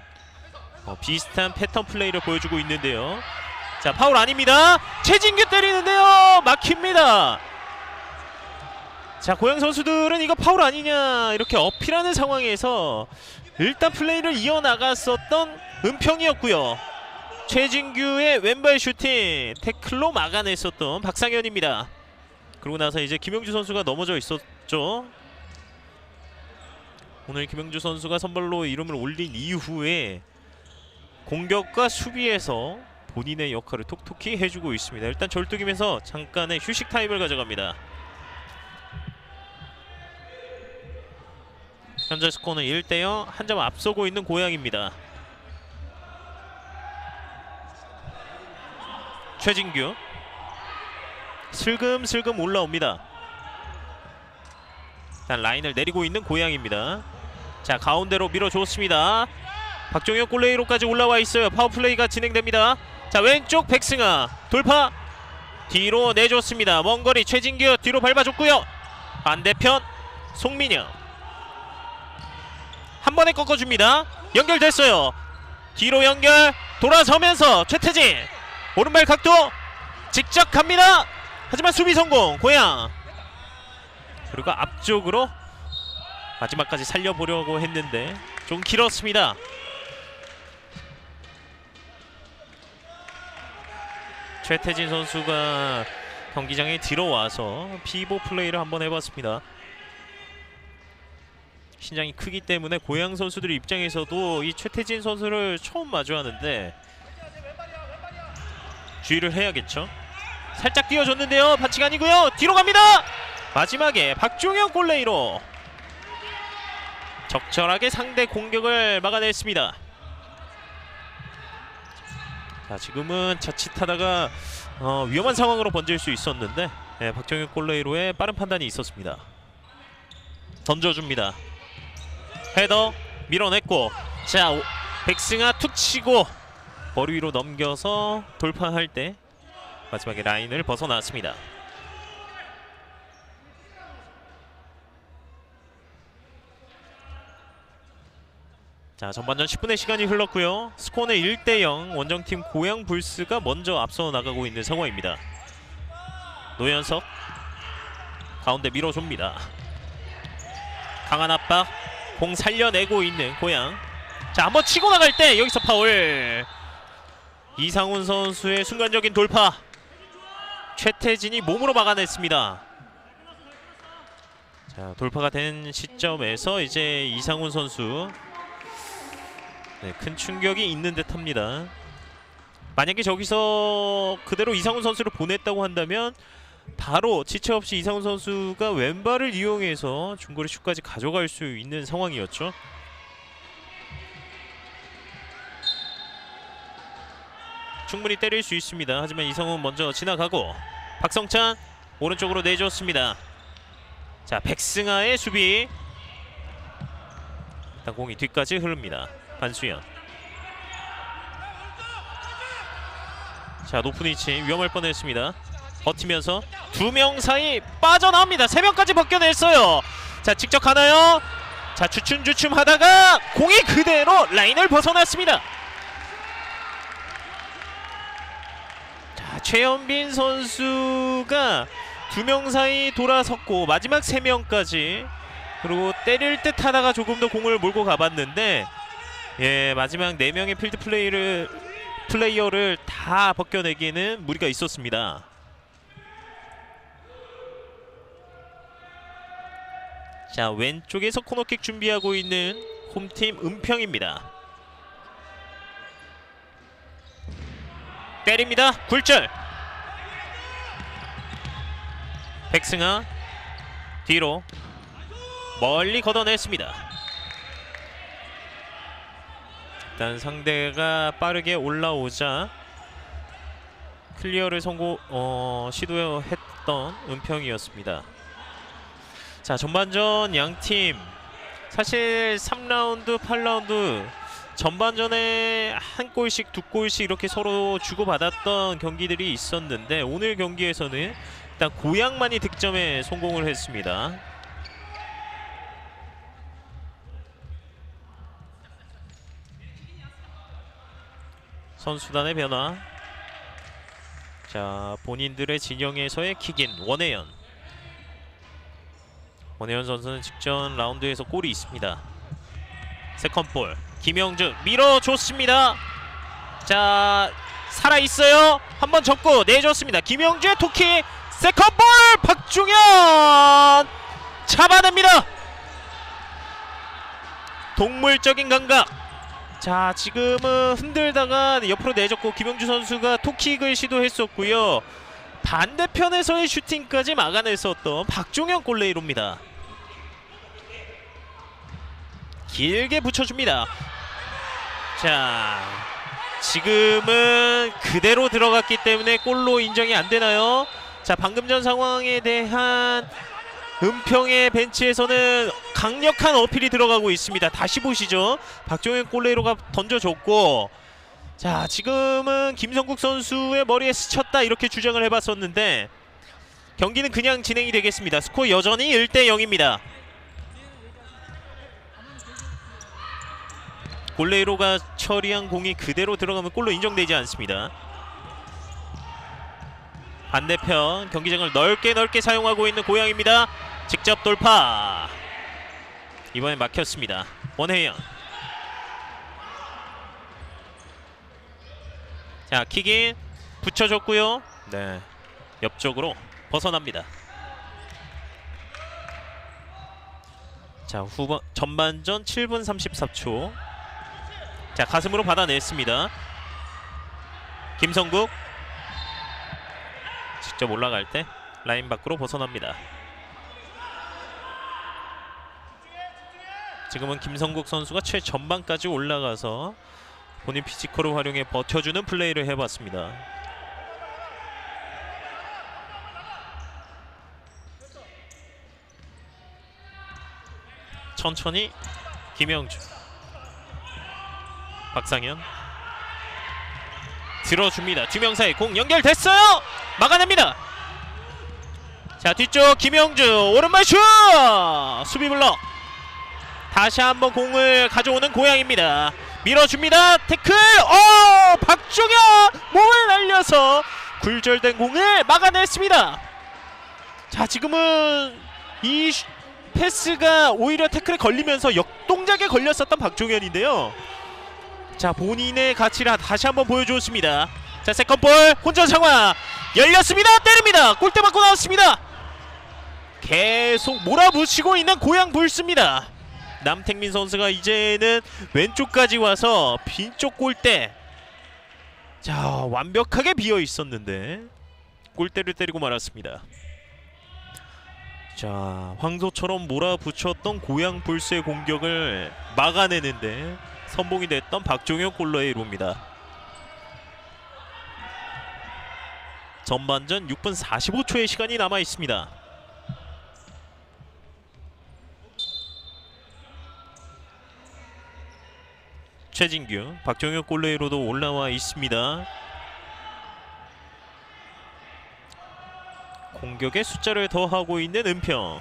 Speaker 1: 비슷한 패턴 플레이를 보여주고 있는데요. 자, 파울 아닙니다. 최진규 때리는데요. 막힙니다. 자, 고양 선수들은 이거 파울 아니냐 이렇게 어필하는 상황에서 일단 플레이를 이어나갔었던 은평이었고요. 최진규의 왼발 슈팅 태클로 막아냈었던 박상현입니다. 그러고 나서 이제 김영주 선수가 넘어져 있었죠. 오늘 김영주 선수가 선발로 이름을 올린 이후에 공격과 수비에서 본인의 역할을 톡톡히 해주고 있습니다. 일단 절뚝이면서 잠깐의 휴식 타임을 가져갑니다. 현재 스코어는 1대0, 한 점 앞서고 있는 고양입니다. 최진규 슬금슬금 올라옵니다. 일단 라인을 내리고 있는 고양입니다. 자, 가운데로 밀어줬습니다. 박종혁 골레이로까지 올라와 있어요. 파워플레이가 진행됩니다. 자, 왼쪽 백승아 돌파. 뒤로 내줬습니다. 먼거리 최진규 뒤로 밟아줬고요. 반대편 송민영 한 번에 꺾어줍니다. 연결됐어요. 뒤로 연결. 돌아서면서 최태진 오른발 각도 직접 갑니다. 하지만 수비 성공 고양. 그리고 앞쪽으로 마지막까지 살려보려고 했는데 좀 길었습니다. 최태진 선수가 경기장에 들어와서 피보 플레이를 한번 해봤습니다. 신장이 크기 때문에 고양 선수들 입장에서도 이 최태진 선수를 처음 마주하는데 주의를 해야겠죠. 살짝 띄워줬는데요. 반칙 아니고요. 뒤로 갑니다. 마지막에 박종혁 골레이로 적절하게 상대 공격을 막아냈습니다. 자, 지금은 자칫하다가 위험한 상황으로 번질 수 있었는데 박종혁 골레이로의 빠른 판단이 있었습니다. 던져줍니다. 헤더 밀어냈고, 자, 백승아 툭 치고 머리 위로 넘겨서 돌파할 때 마지막에 라인을 벗어났습니다. 자, 전반전 10분의 시간이 흘렀고요. 스코어는 1대0. 원정팀 고양 불스가 먼저 앞서 나가고 있는 상황입니다. 노현석 가운데 밀어줍니다. 강한 압박, 공 살려내고 있는 고양. 자, 한번 치고 나갈 때 여기서 파울. 이상훈 선수의 순간적인 돌파. 최태진이 몸으로 막아냈습니다. 자, 돌파가 된 시점에서 이제 이상훈 선수 큰 충격이 있는 듯합니다. 만약에 저기서 그대로 이상훈 선수를 보냈다고 한다면 바로 지체 없이 이상훈 선수가 왼발을 이용해서 중거리 슛까지 가져갈 수 있는 상황이었죠. 충분히 때릴 수 있습니다. 하지만 이상훈 먼저 지나가고 박성찬 오른쪽으로 내줬습니다. 자, 백승아의 수비. 일단 공이 뒤까지 흐릅니다. 반수현. 자, 높은 위치 위험할 뻔했습니다. 버티면서 두 명 사이 빠져나옵니다. 세 명까지 벗겨냈어요. 자, 직접 가나요? 자, 주춤주춤 하다가 공이 그대로 라인을 벗어났습니다. 자, 최현빈 선수가 두 명 사이 돌아섰고 마지막 세 명까지, 그리고 때릴 듯 하다가 조금 더 공을 몰고 가봤는데, 예, 마지막 네 명의 필드 플레이어를 다 벗겨내기에는 무리가 있었습니다. 자, 왼쪽에서 코너킥 준비하고 있는 홈팀 은평입니다. 때립니다. 굴절. 백승아 뒤로 멀리 걷어냈습니다. 일단 상대가 빠르게 올라오자 클리어를 시도했던 은평이었습니다. 자, 전반전 양팀 사실 3라운드, 8라운드 전반전에 한 골씩 두 골씩 이렇게 서로 주고받았던 경기들이 있었는데, 오늘 경기에서는 일단 고양만이 득점에 성공을 했습니다. 선수단의 변화. 자, 본인들의 진영에서의 킥인 원혜연. 원혜연 선수는 직전 라운드에서 골이 있습니다. 세컨볼 김영준 밀어줬습니다. 자, 살아있어요. 한번 접고 내줬습니다. 김영준의 투킥. 세컨볼 박종현 잡아냅니다. 동물적인 감각. 자, 지금은 흔들다가 옆으로 내줬고 김영주 선수가 투킥을 시도했었고요. 반대편에서의 슈팅까지 막아냈었던 박종현 골레이로입니다. 길게 붙여줍니다. 자, 지금은 그대로 들어갔기 때문에 골로 인정이 안 되나요? 자, 방금 전 상황에 대한 은평의 벤치에서는 강력한 어필이 들어가고 있습니다. 다시 보시죠. 박종현 골레이로가 던져줬고, 자, 지금은 김성국 선수의 머리에 스쳤다 이렇게 주장을 해봤었는데, 경기는 그냥 진행이 되겠습니다. 스코어 여전히 1대0입니다. 골레이로가 처리한 공이 그대로 들어가면 골로 인정되지 않습니다. 반대편 경기장을 넓게 사용하고 있는 고양입니다. 직접 돌파. 이번엔 막혔습니다. 원혜연. 자, 킥인 붙여줬고요. 네, 옆쪽으로 벗어납니다. 자, 전반전 7분 34초. 자, 가슴으로 받아냈습니다. 김성국 직접 올라갈 때 라인 밖으로 벗어납니다. 지금은 김성국 선수가 최전방까지 올라가서 본인 피지컬을 활용해 버텨주는 플레이를 해봤습니다. 천천히 김영주, 박상현 들어줍니다. 두 명 사이 공 연결됐어요. 막아냅니다. 자, 뒤쪽 김영주 오른발 슛! 수비 블럭. 다시 한번 공을 가져오는 고양입니다. 밀어줍니다. 태클. 박종현 몸을 날려서 굴절된 공을 막아냈습니다. 자, 지금은 이 패스가 오히려 태클에 걸리면서 역동작에 걸렸었던 박종현인데요. 자, 본인의 가치를 다시 한번 보여주었습니다. 자, 세컨볼 혼전 상황 열렸습니다. 때립니다. 골대 맞고 나왔습니다. 계속 몰아붙이고 있는 고양 불스입니다. 남택민 선수가 이제는 왼쪽까지 와서 빈쪽 골대, 자, 완벽하게 비어 있었는데 골대를 때리고 말았습니다. 자, 황소처럼 몰아붙였던 고양 불스의 공격을 막아내는데 선봉이 됐던 박종혁 골러의 이루입니다. 전반전 6분 45초의 시간이 남아 있습니다. 최진규, 박종혁 골레이로도 올라와 있습니다. 공격의 숫자를 더하고 있는 은평.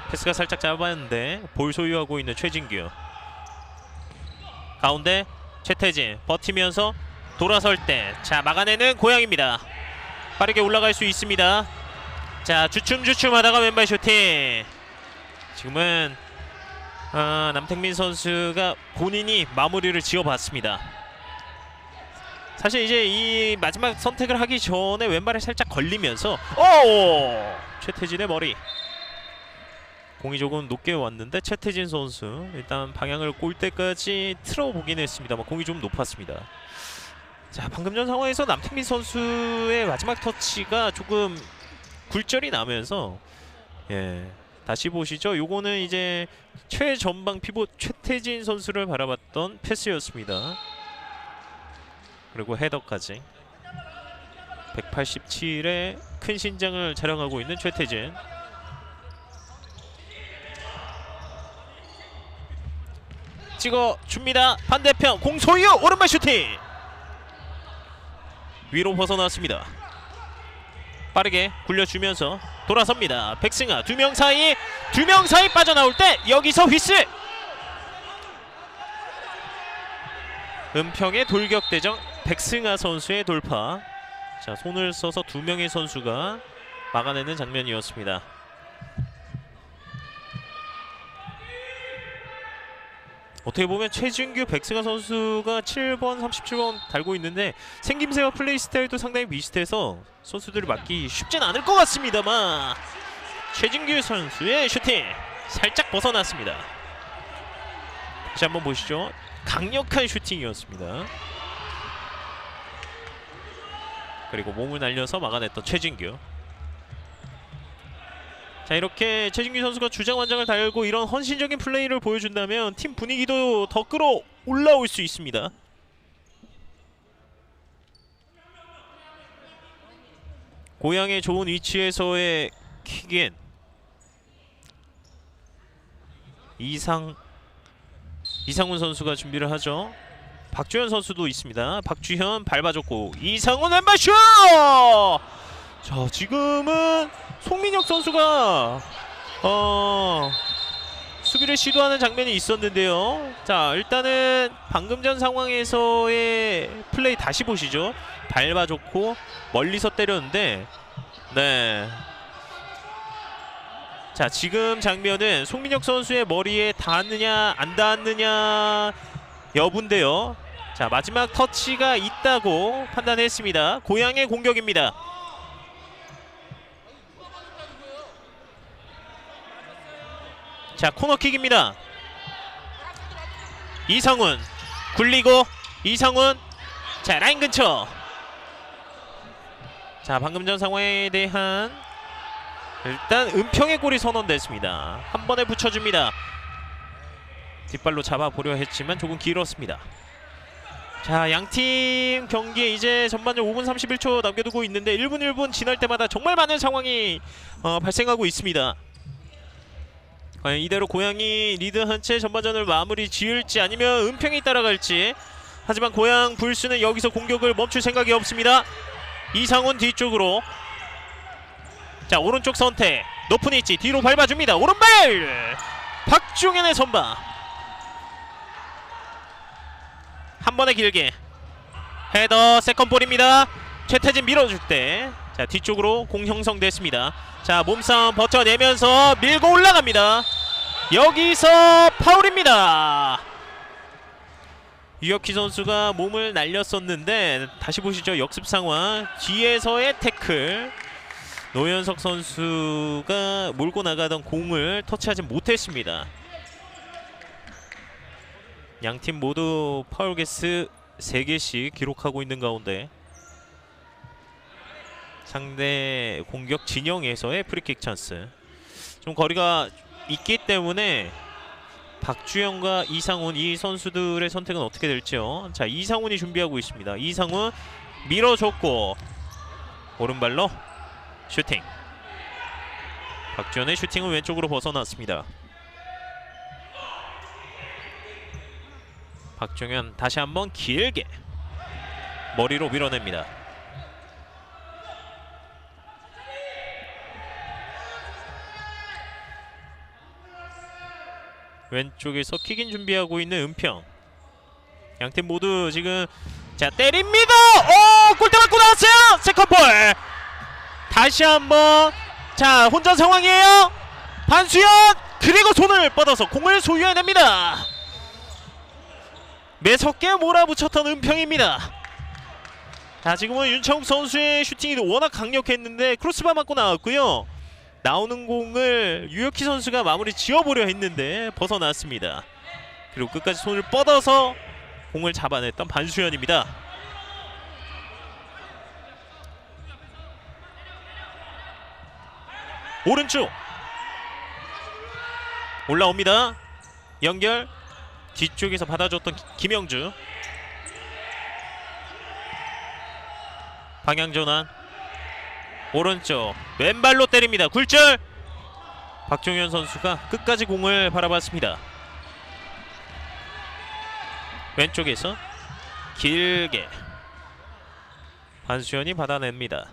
Speaker 1: 패스가 살짝 짧았는데 볼 소유하고 있는 최진규. 가운데 최태진 버티면서 돌아설 때, 자, 막아내는 고양입니다. 빠르게 올라갈 수 있습니다. 자, 주춤주춤하다가 왼발 슈팅. 지금은 남택민 선수가 본인이 마무리를 지어봤습니다. 사실 이제 이 마지막 선택을 하기 전에 왼발에 살짝 걸리면서 최태진의 머리. 공이 조금 높게 왔는데 최태진 선수 일단 방향을 골대까지 틀어보긴 했습니다만 공이 좀 높았습니다. 자, 방금 전 상황에서 남택민 선수의 마지막 터치가 조금 굴절이 나면서, 예, 다시 보시죠. 요거는 이제 최전방 피봇 최태진 선수를 바라봤던 패스였습니다. 그리고 헤더까지. 187의 큰 신장을 자랑하고 있는 최태진. 찍어줍니다. 반대편 공소유 오른발 슈팅. 위로 벗어났습니다. 빠르게 굴려주면서 돌아섭니다. 백승아 두 명 사이 빠져나올 때 여기서 휘슬. 은평의 돌격대정 백승아 선수의 돌파. 자, 손을 써서 두 명의 선수가 막아내는 장면이었습니다. 어떻게 보면 최진규, 백승아 선수가 7번, 37번 달고 있는데 생김새와 플레이 스타일도 상당히 비슷해서 선수들을 막기 쉽진 않을 것 같습니다만 최진규 선수의 슈팅 살짝 벗어났습니다. 다시 한번 보시죠. 강력한 슈팅이었습니다. 그리고 몸을 날려서 막아냈던 최진규. 자, 이렇게 최진규 선수가 주장완장을 달고 이런 헌신적인 플레이를 보여준다면 팀 분위기도 더 끌어올라올 수 있습니다. 고향의 좋은 위치에서의 킥인. 이상훈 선수가 준비를 하죠. 박주현 선수도 있습니다. 박주현 밟아줬고 이상훈 왼발 슛! 자, 지금은 송민혁 선수가 수비를 시도하는 장면이 있었는데요. 자, 일단은 방금 전 상황에서의 플레이 다시 보시죠. 밟아줬고 멀리서 때렸는데, 네. 자, 지금 장면은 송민혁 선수의 머리에 닿았느냐 안 닿았느냐 여부인데요. 자, 마지막 터치가 있다고 판단했습니다. 고향의 공격입니다. 자, 코너킥입니다. 이상훈 굴리고 이상훈, 자, 라인 근처. 자, 방금 전 상황에 대한 일단 은평의 골이 선언됐습니다. 한 번에 붙여줍니다. 뒷발로 잡아보려 했지만 조금 길었습니다. 자, 양팀 경기에 이제 전반전 5분 31초 남겨두고 있는데 1분 1분 지날 때마다 정말 많은 상황이 발생하고 있습니다. 과연 이대로 고양이 리드한 채 전반전을 마무리 지을지 아니면 은평이 따라갈지. 하지만 고양 불스는 여기서 공격을 멈출 생각이 없습니다. 이상훈 뒤쪽으로. 자, 오른쪽 선택 높은 위치 뒤로 밟아줍니다. 오른발 박종현의 선방. 한 번에 길게 헤더 세컨볼입니다. 최태진 밀어줄 때, 자, 뒤쪽으로 공 형성됐습니다. 자, 몸싸움 버텨내면서 밀고 올라갑니다. 여기서 파울입니다. 유혁희 선수가 몸을 날렸었는데 다시 보시죠. 역습 상황 뒤에서의 태클. 노현석 선수가 몰고 나가던 공을 터치하지 못했습니다. 양팀 모두 파울 개수 3개씩 기록하고 있는 가운데 상대 공격 진영에서의 프리킥 찬스. 좀 거리가 있기 때문에 박주영과 이상훈 이 선수들의 선택은 어떻게 될지요. 자, 이상훈이 준비하고 있습니다. 이상훈 밀어줬고 오른발로 슈팅. 박주현의 슈팅은 왼쪽으로 벗어났습니다. 박종현 다시 한번 길게 머리로 밀어냅니다. 왼쪽에서 킥인 준비하고 있는 은평. 양팀 모두 지금 자 때립니다. 오, 골대 맞고 나왔어요. 세컨볼. 다시 한번 자 혼전 상황이에요. 반수현 그리고 손을 뻗어서 공을 소유해냅니다. 매섭게 몰아붙였던 은평입니다. 자 지금은 윤창욱 선수의 슈팅이 워낙 강력했는데 크로스바 맞고 나왔고요. 나오는 공을 유혁희 선수가 마무리 지어보려 했는데 벗어났습니다. 그리고 끝까지 손을 뻗어서 공을 잡아냈던 반수현입니다. 오른쪽 올라옵니다. 연결 뒤쪽에서 받아줬던 김영주. 방향 전환 오른쪽 왼발로 때립니다. 굴절. 박종현 선수가 끝까지 공을 바라봤습니다. 왼쪽에서 길게 반수현이 받아냅니다.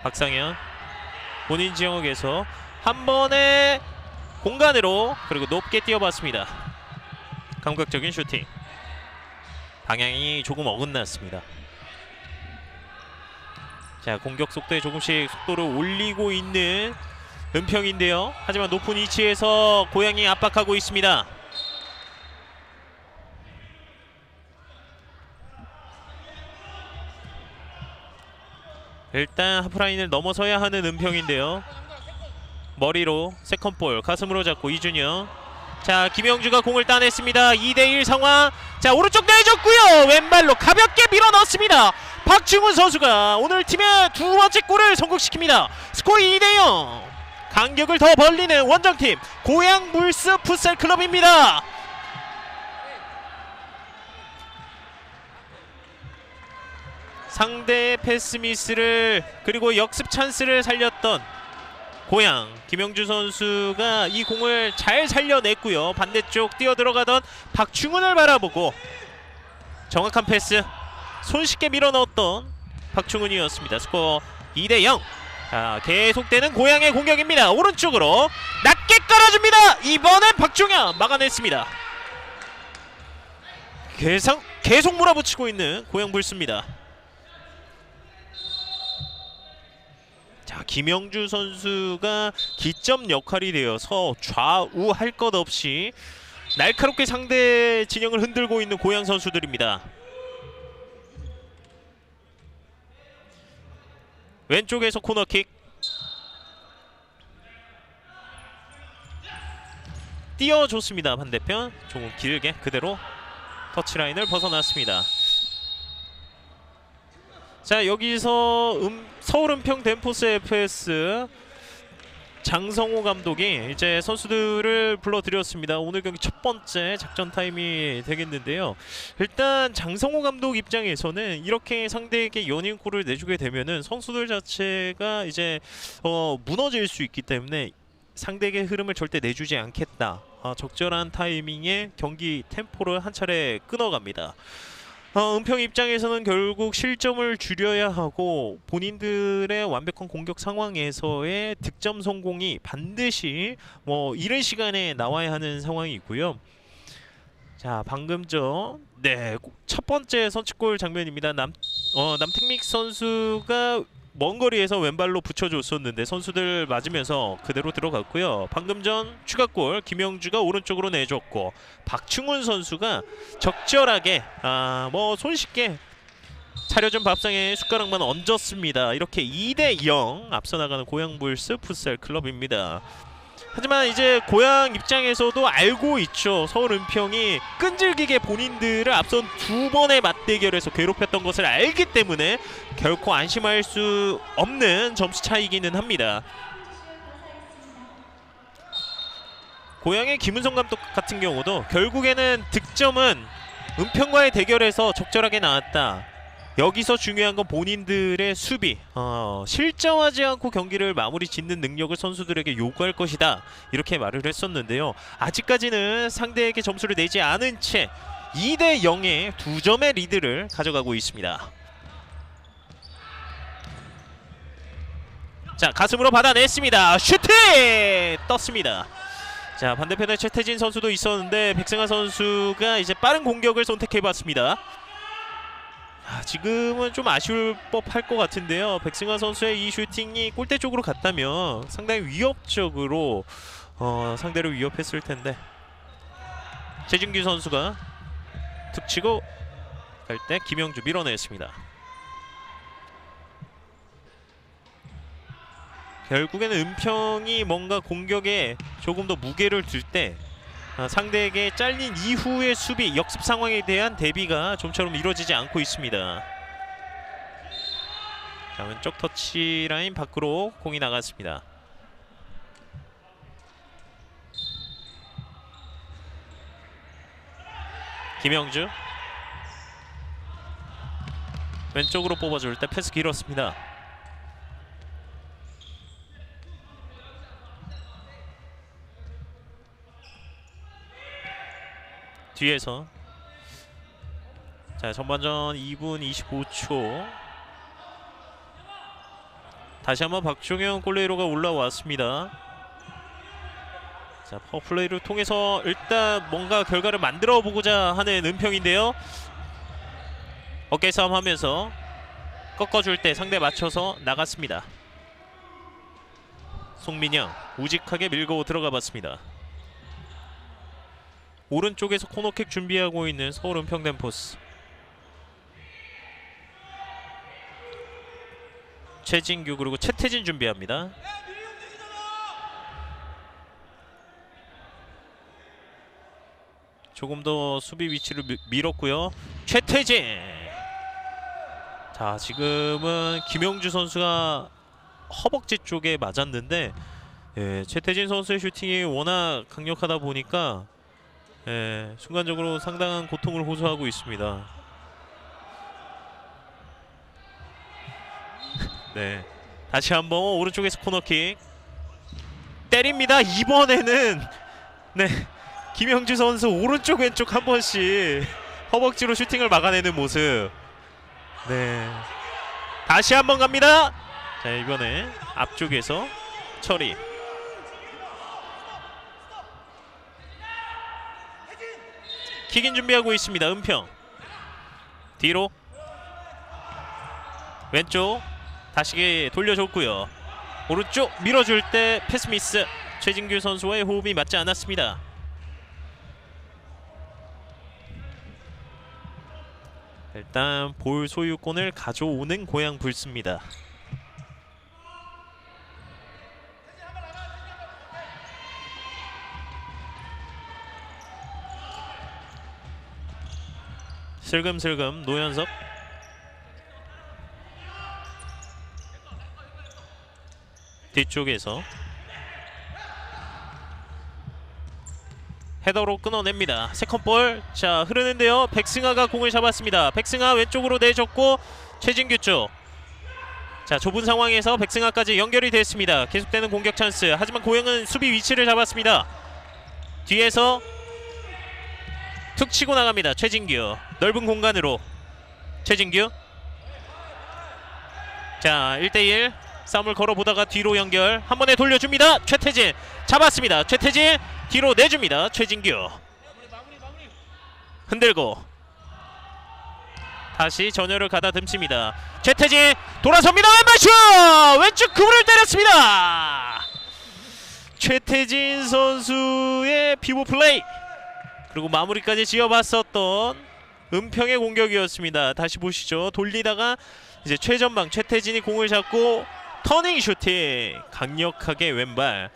Speaker 1: 박상현 본인 지역에서 한 번의 공간으로 그리고 높게 뛰어봤습니다. 감각적인 슈팅. 방향이 조금 어긋났습니다. 자 공격 속도에 조금씩 속도를 올리고 있는 은평인데요. 하지만 높은 위치에서 고양이 압박하고 있습니다. 일단 하프라인을 넘어서야 하는 은평인데요. 머리로 세컨볼 가슴으로 잡고 이준영. 자 김영주가 공을 따냈습니다. 2대1 상황. 자 오른쪽 내줬고요. 왼발로 가볍게 밀어넣습니다. 박중훈 선수가 오늘 팀의 두 번째 골을 성공시킵니다. 스코어 2대0. 간격을 더 벌리는 원정팀 고양 물스 풋살 클럽입니다. 상대의 패스 미스를 그리고 역습 찬스를 살렸던 고양 김영주 선수가 이 공을 잘 살려냈고요. 반대쪽 뛰어들어가던 박충훈을 바라보고 정확한 패스 손쉽게 밀어넣었던 박충훈이었습니다. 스코어 2대0. 자 계속되는 고양의 공격입니다. 오른쪽으로 낮게 깔아줍니다. 이번엔 박종현 막아냈습니다. 계속 몰아붙이고 있는 고양 불스입니다. 자 김영주 선수가 기점 역할이 되어서 좌우 할 것 없이 날카롭게 상대 진영을 흔들고 있는 고양 선수들입니다. 왼쪽에서 코너킥 띄워줬습니다. 반대편 조금 길게 그대로 터치라인을 벗어났습니다. 자 여기서 서울 은평 덴포스 FS 장성호 감독이 이제 선수들을 불러들였습니다. 오늘 경기 첫 번째 작전 타임이 되겠는데요. 일단 장성호 감독 입장에서는 이렇게 상대에게 연인골을 내주게 되면은 선수들 자체가 이제 무너질 수 있기 때문에 상대에게 흐름을 절대 내주지 않겠다. 적절한 타이밍에 경기 템포를 한 차례 끊어갑니다. 은평 입장에서는 결국 실점을 줄여야 하고 본인들의 완벽한 공격 상황에서의 득점 성공이 반드시 이른 시간에 나와야 하는 상황이 있고요. 자 방금 첫 번째 선취골 장면입니다. 남택믹 선수가 먼 거리에서 왼발로 붙여줬었는데 선수들 맞으면서 그대로 들어갔고요. 방금 전 추가골 김영주가 오른쪽으로 내줬고 박충훈 선수가 적절하게 뭐 손쉽게 차려준 밥상에 숟가락만 얹었습니다. 이렇게 2대0 앞서 나가는 고양불스 풋살 클럽입니다. 하지만 이제 고양 입장에서도 알고 있죠. 서울 은평이 끈질기게 본인들을 앞선 두 번의 맞대결에서 괴롭혔던 것을 알기 때문에 결코 안심할 수 없는 점수 차이기는 합니다. 고양의 김은성 감독 같은 경우도 결국에는 득점은 은평과의 대결에서 적절하게 나왔다. 여기서 중요한 건 본인들의 수비, 실점하지 않고 경기를 마무리 짓는 능력을 선수들에게 요구할 것이다, 이렇게 말을 했었는데요. 아직까지는 상대에게 점수를 내지 않은 채 2대0의 2점의 리드를 가져가고 있습니다. 자, 가슴으로 받아냈습니다. 슈팅! 떴습니다. 자, 반대편에 최태진 선수도 있었는데 백승하 선수가 이제 빠른 공격을 선택해봤습니다. 지금은 좀 아쉬울 법할 것 같은데요. 백승하 선수의 이 슈팅이 골대 쪽으로 갔다면 상당히 위협적으로 상대를 위협했을 텐데 최진규 선수가 툭 치고 갈 때 김영주 밀어냈습니다. 결국에는 은평이 뭔가 공격에 조금 더 무게를 둘 때 상대에게 잘린 이후의 수비, 역습 상황에 대한 대비가 좀처럼 이루어지지 않고 있습니다. 자, 왼쪽 터치라인 밖으로 공이 나갔습니다. 김영주 왼쪽으로 뽑아줄 때 패스 길었습니다. 뒤에서 자, 전반전 2분 25초 다시 한번 박종현 골레이로가 올라왔습니다. 자, 파워플레이를 통해서 일단 뭔가 결과를 만들어 보고자 하는 은평인데요. 어깨 싸움 하면서 꺾어줄 때 상대 맞춰서 나갔습니다. 송민영 우직하게 밀고 들어가 봤습니다. 오른쪽에서 코너킥 준비하고 있는 서울 은평 댐포스. 최진규 그리고 최태진 준비합니다. 조금 더 수비 위치를 밀었고요. 최태진. 자, 지금은 김영주 선수가 허벅지 쪽에 맞았는데 최태진 선수의 슈팅이 워낙 강력하다 보니까 순간적으로 상당한 고통을 호소하고 있습니다. 네, 다시 한번 오른쪽에서 코너킥 때립니다. 이번에는 김영주 선수 오른쪽 왼쪽 한 번씩 허벅지로 슈팅을 막아내는 모습. 다시 한번 갑니다. 자, 이번에 앞쪽에서 처리. 킥인 준비하고 있습니다. 은평 뒤로 왼쪽 다시 돌려줬고요. 오른쪽 밀어줄 때 패스 미스. 최진규 선수와의 호흡이 맞지 않았습니다. 일단 볼 소유권을 가져오는 고양 불스입니다. 슬금슬금 노현석 뒤쪽에서 헤더로 끊어냅니다. 세컨볼. 자, 흐르는데요. 백승하가 공을 잡았습니다. 백승하 왼쪽으로 내줬고 최진규 쪽. 자, 좁은 상황에서 백승하까지 연결이 됐습니다. 계속되는 공격 찬스. 하지만 고영은 수비 위치를 잡았습니다. 뒤에서 툭 치고 나갑니다. 최진규 넓은 공간으로 최진규. 자, 1대1 싸움을 걸어보다가 뒤로 연결 한 번에 돌려줍니다. 최태진 잡았습니다. 최태진 뒤로 내줍니다. 최진규 흔들고 다시 전열을 가다듬습니다. 최태진 돌아섭니다. 왼발 슛! 왼쪽 그물을 때렸습니다. 최태진 선수의 피보 플레이, 그리고 마무리까지 지어봤었던 은평의 공격이었습니다. 다시 보시죠. 돌리다가 이제 최전방 최태진이 공을 잡고 터닝 슈팅, 강력하게 왼발.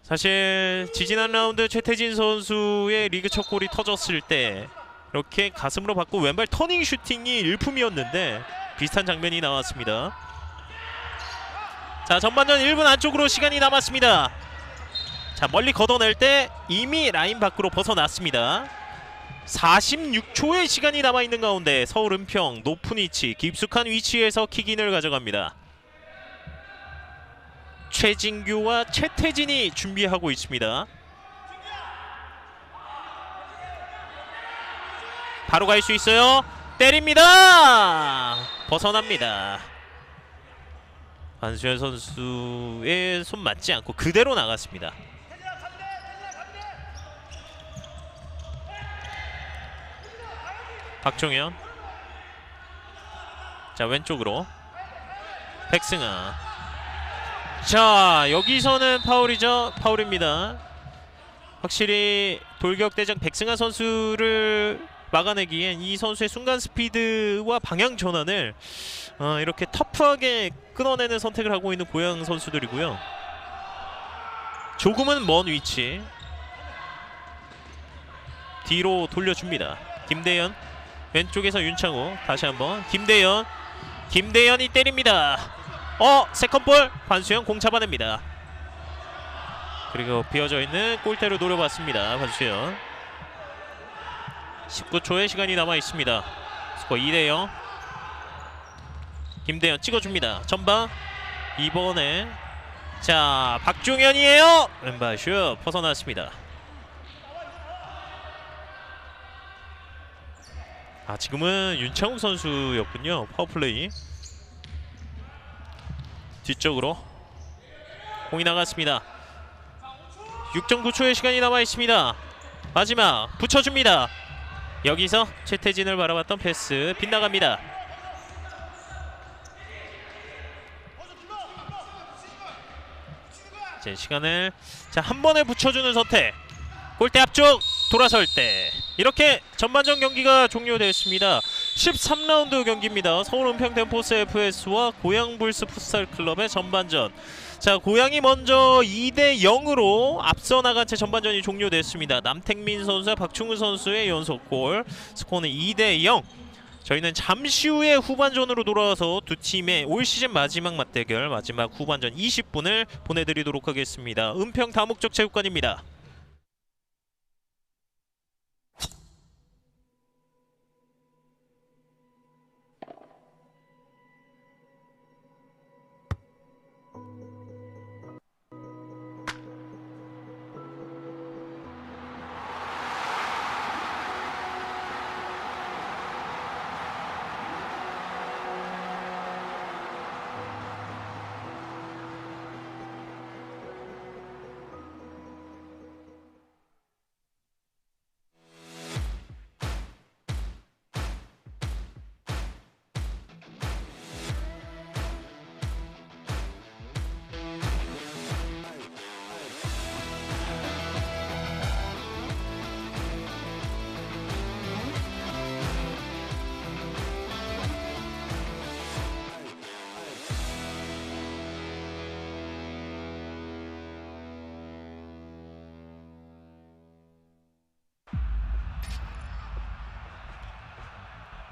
Speaker 1: 사실 지지난 라운드 최태진 선수의 리그 첫 골이 터졌을 때 이렇게 가슴으로 받고 왼발 터닝 슈팅이 일품이었는데 비슷한 장면이 나왔습니다. 자, 전반전 1분 안쪽으로 시간이 남았습니다. 자, 멀리 걷어낼 때 이미 라인 밖으로 벗어났습니다. 46초의 시간이 남아있는 가운데 서울 은평 높은 위치, 깊숙한 위치에서 킥인을 가져갑니다. 최진규와 최태진이 준비하고 있습니다. 바로 갈 수 있어요. 때립니다. 벗어납니다. 반수현 선수의 손 맞지 않고 그대로 나갔습니다. 박종현. 자, 왼쪽으로 백승아. 자, 여기서는 파울이죠. 파울입니다. 확실히 돌격대장 백승아 선수를 막아내기엔 이 선수의 순간 스피드와 방향 전환을 이렇게 터프하게 끊어내는 선택을 하고 있는 고양 선수들이고요. 조금은 먼 위치 뒤로 돌려줍니다. 김대현 왼쪽에서 윤창호, 다시 한번 김대현. 김대현이 때립니다. 세컨볼. 반수현 공 잡아냅니다. 그리고 비어져 있는 골대로 노려봤습니다. 반수현. 19초의 시간이 남아 있습니다. 스코어 2대0. 김대현 찍어줍니다. 전방. 이번에 자, 박종현이에요. 왼발 슛 벗어났습니다. 지금은 윤창욱 선수였군요. 파워플레이. 뒤쪽으로 공이 나갔습니다. 6.9초의 시간이 남아 있습니다. 마지막 붙여줍니다. 여기서 최태진을 바라봤던 패스 빗나갑니다. 이제 시간을 한 번에 붙여주는 선택. 골대 앞쪽 돌아설 때 이렇게 전반전 경기가 종료됐습니다. 13라운드 경기입니다. 서울 은평 댐포스 FS와 고양불스 풋살 클럽의 전반전. 자, 고양이 먼저 2대0으로 앞서 나간 채 전반전이 종료됐습니다. 남택민 선수와 박충우 선수의 연속골. 스코어는 2대0. 저희는 잠시 후에 후반전으로 돌아와서 두 팀의 올 시즌 마지막 맞대결, 마지막 후반전 20분을 보내드리도록 하겠습니다. 은평 다목적 체육관입니다.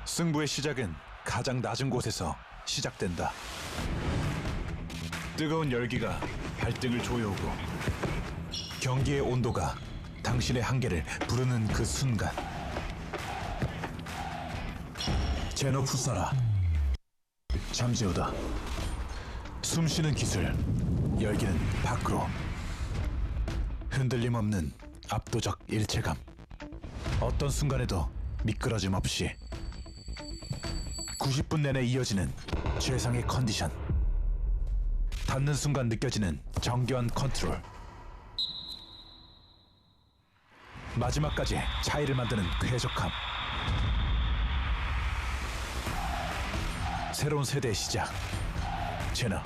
Speaker 2: 승부의 시작은 가장 낮은 곳에서 시작된다. 뜨거운 열기가 발등을 조여오고 경기의 온도가 당신의 한계를 부르는 그 순간, 제너 풋사라 잠재우다. 숨쉬는 기술, 열기는 밖으로. 흔들림 없는 압도적 일체감. 어떤 순간에도 미끄러짐 없이 90분 내내 이어지는 최상의 컨디션. 닿는 순간 느껴지는 정교한 컨트롤. 마지막까지 차이를 만드는 쾌적함. 새로운 세대의 시작. 제너.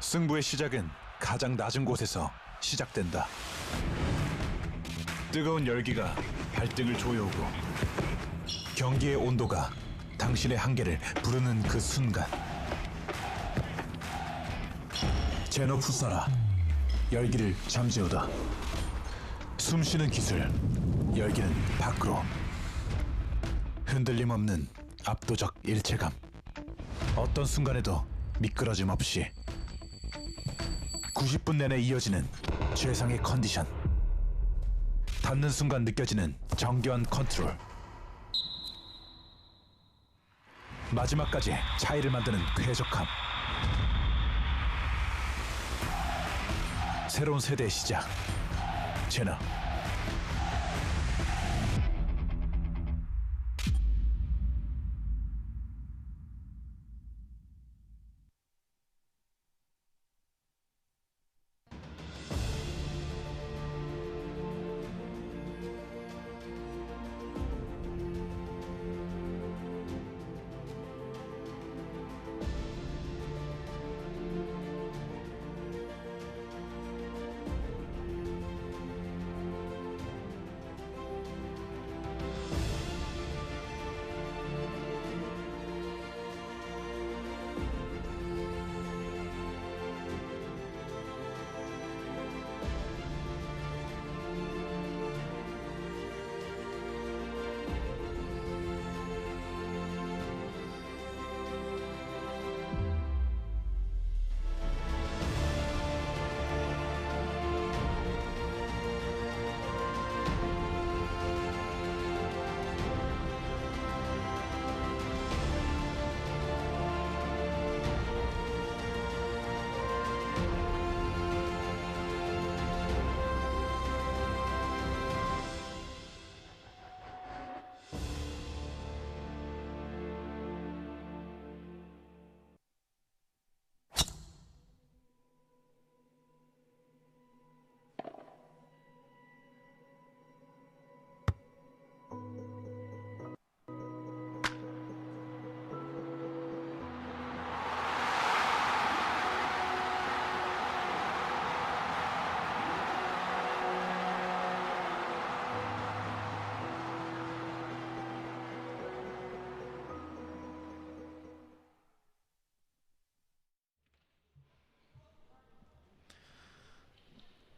Speaker 2: 승부의 시작은 가장 낮은 곳에서 시작된다. 뜨거운 열기가 발등을 조여오고 경기의 온도가 당신의 한계를 부르는 그 순간, 제너 풋사라, 열기를 잠재우다. 숨쉬는 기술, 열기는 밖으로. 흔들림 없는 압도적 일체감, 어떤 순간에도 미끄러짐 없이 90분 내내 이어지는 최상의 컨디션, 닿는 순간 느껴지는 정교한 컨트롤, 마지막까지 차이를 만드는 쾌적함. 새로운 세대의 시작, 제너.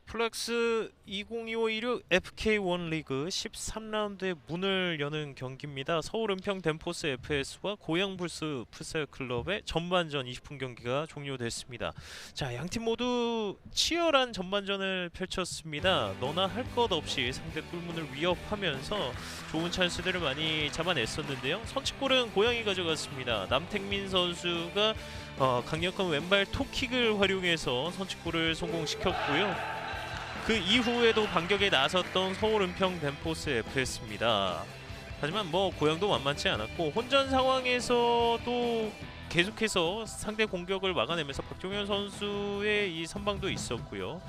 Speaker 1: 플렉스 2025-16 FK1 리그 13라운드의 문을 여는 경기입니다. 서울 은평 댐포스 FS와 고양불스 풋살 클럽의 전반전 20분 경기가 종료됐습니다. 자, 양팀 모두 치열한 전반전을 펼쳤습니다. 너나 할 것 없이 상대 골문을 위협하면서 좋은 찬스들을 많이 잡아냈었는데요. 선취골은 고양이 가져갔습니다. 남택민 선수가 강력한 왼발 톱킥을 활용해서 선취골을 성공시켰고요. 그 이후에도 반격에 나섰던 서울 은평 댐포스 FS입니다. 하지만 뭐 고양도 만만치 않았고 혼전 상황에서도 계속해서 상대 공격을 막아내면서 박종현 선수의 이 선방도 있었고요.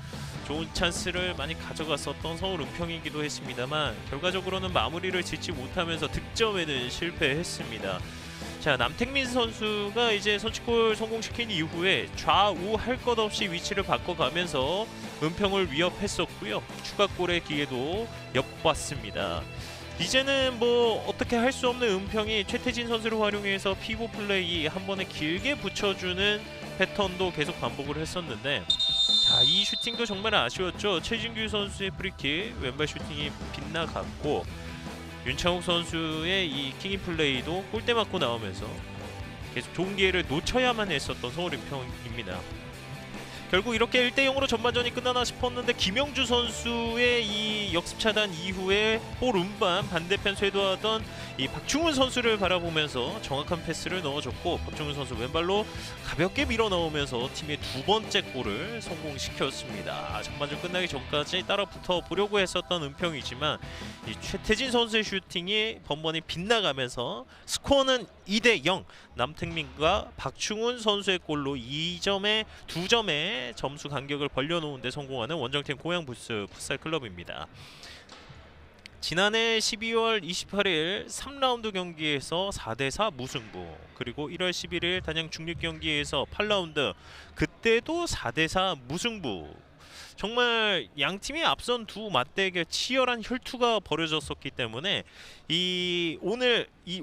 Speaker 1: 좋은 찬스를 많이 가져갔었던 서울 은평이기도 했습니다만 결과적으로는 마무리를 짓지 못하면서 득점에는 실패했습니다. 자, 남택민 선수가 이제 선취골 성공시킨 이후에 좌우 할 것 없이 위치를 바꿔가면서 은평을 위협했었고요. 추가골의 기회도 엿봤습니다. 이제는 뭐 어떻게 할 수 없는 은평이 최태진 선수를 활용해서 피보 플레이 한 번에 길게 붙여주는 패턴도 계속 반복을 했었는데, 자, 이 슈팅도 정말 아쉬웠죠. 최진규 선수의 프리킥 왼발 슈팅이 빗나갔고 윤창욱 선수의 이 킹인 플레이도 골대 맞고 나오면서 계속 좋은 기회를 놓쳐야만 했었던 서울 은평입니다. 결국 이렇게 1대0으로 전반전이 끝나나 싶었는데 김영주 선수의 이 역습 차단 이후에 볼 운반 반대편 쇄도하던 이 박충훈 선수를 바라보면서 정확한 패스를 넣어줬고 박충훈 선수 왼발로 가볍게 밀어 넣으면서 팀의 두 번째 골을 성공시켰습니다. 전반전 끝나기 전까지 따라 붙어 보려고 했었던 은평이지만 이 최태진 선수의 슈팅이 번번이 빗나가면서 스코어는 2대0, 남택민과 박충훈 선수의 골로 2점에 점수 간격을 벌려놓은 데 성공하는 원정팀 고양불스 풋살 클럽입니다. 지난해 12월 28일 3라운드 경기에서 4대4 무승부, 그리고 1월 11일 단양 중립 경기에서 8라운드 그때도 4대4 무승부. 정말 양팀이 앞선 두 맞대결 치열한 혈투가 벌어졌었기 때문에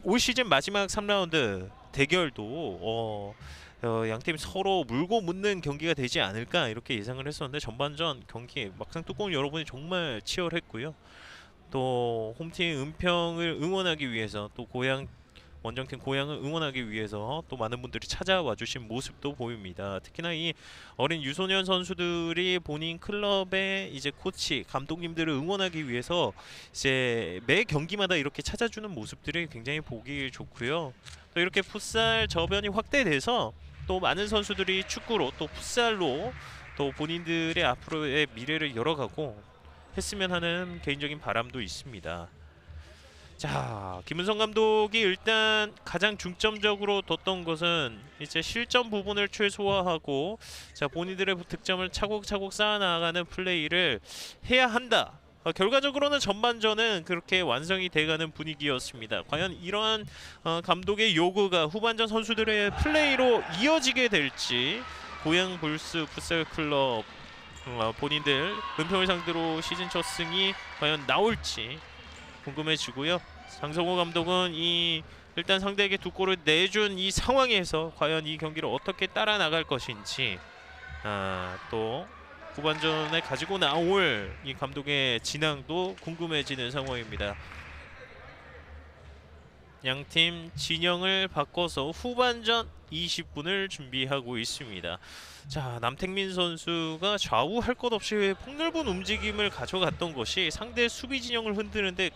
Speaker 1: 올 시즌 마지막 3라운드 대결도 양팀 서로 물고 묻는 경기가 되지 않을까 이렇게 예상을 했었는데 전반전 경기 막상 뚜껑을 열어보니 정말 치열했고요. 또 홈팀 은평을 응원하기 위해서, 또 원정팀 고양을 응원하기 위해서 또 많은 분들이 찾아와 주신 모습도 보입니다. 특히나 이 어린 유소년 선수들이 본인 클럽의 이제 코치, 감독님들을 응원하기 위해서 이제 매 경기마다 이렇게 찾아주는 모습들이 굉장히 보기 좋고요. 또 이렇게 풋살 저변이 확대돼서 또 많은 선수들이 축구로 또 풋살로 또 본인들의 앞으로의 미래를 열어가고 했으면 하는 개인적인 바람도 있습니다. 자, 김은성 감독이 일단 가장 중점적으로 뒀던 것은 이제 실점 부분을 최소화하고, 자, 본인들의 득점을 차곡차곡 쌓아나가는 플레이를 해야 한다. 결과적으로는 전반전은 그렇게 완성이 돼가는 분위기였습니다. 과연 이러한 감독의 요구가 후반전 선수들의 플레이로 이어지게 될지, 고양불스 풋살 클럽 본인들 은평을 상대로 시즌 첫 승이 과연 나올지 궁금해지고요. 장성호 감독은 일단 상대에게 두 골을 내준 이 상황에서 과연 이 경기를 어떻게 따라 나갈 것인지, 또 후반전에 가지고 나올 이 감독의 진앙도 궁금해지는 상황입니다. 양팀 진영을 바꿔서 후반전 20분을 준비하고 있습니다. 자, 남택민 선수가 좌우 할 것 없이 폭넓은 움직임을 가져갔던 것이 상대 수비 진영을 흔드는데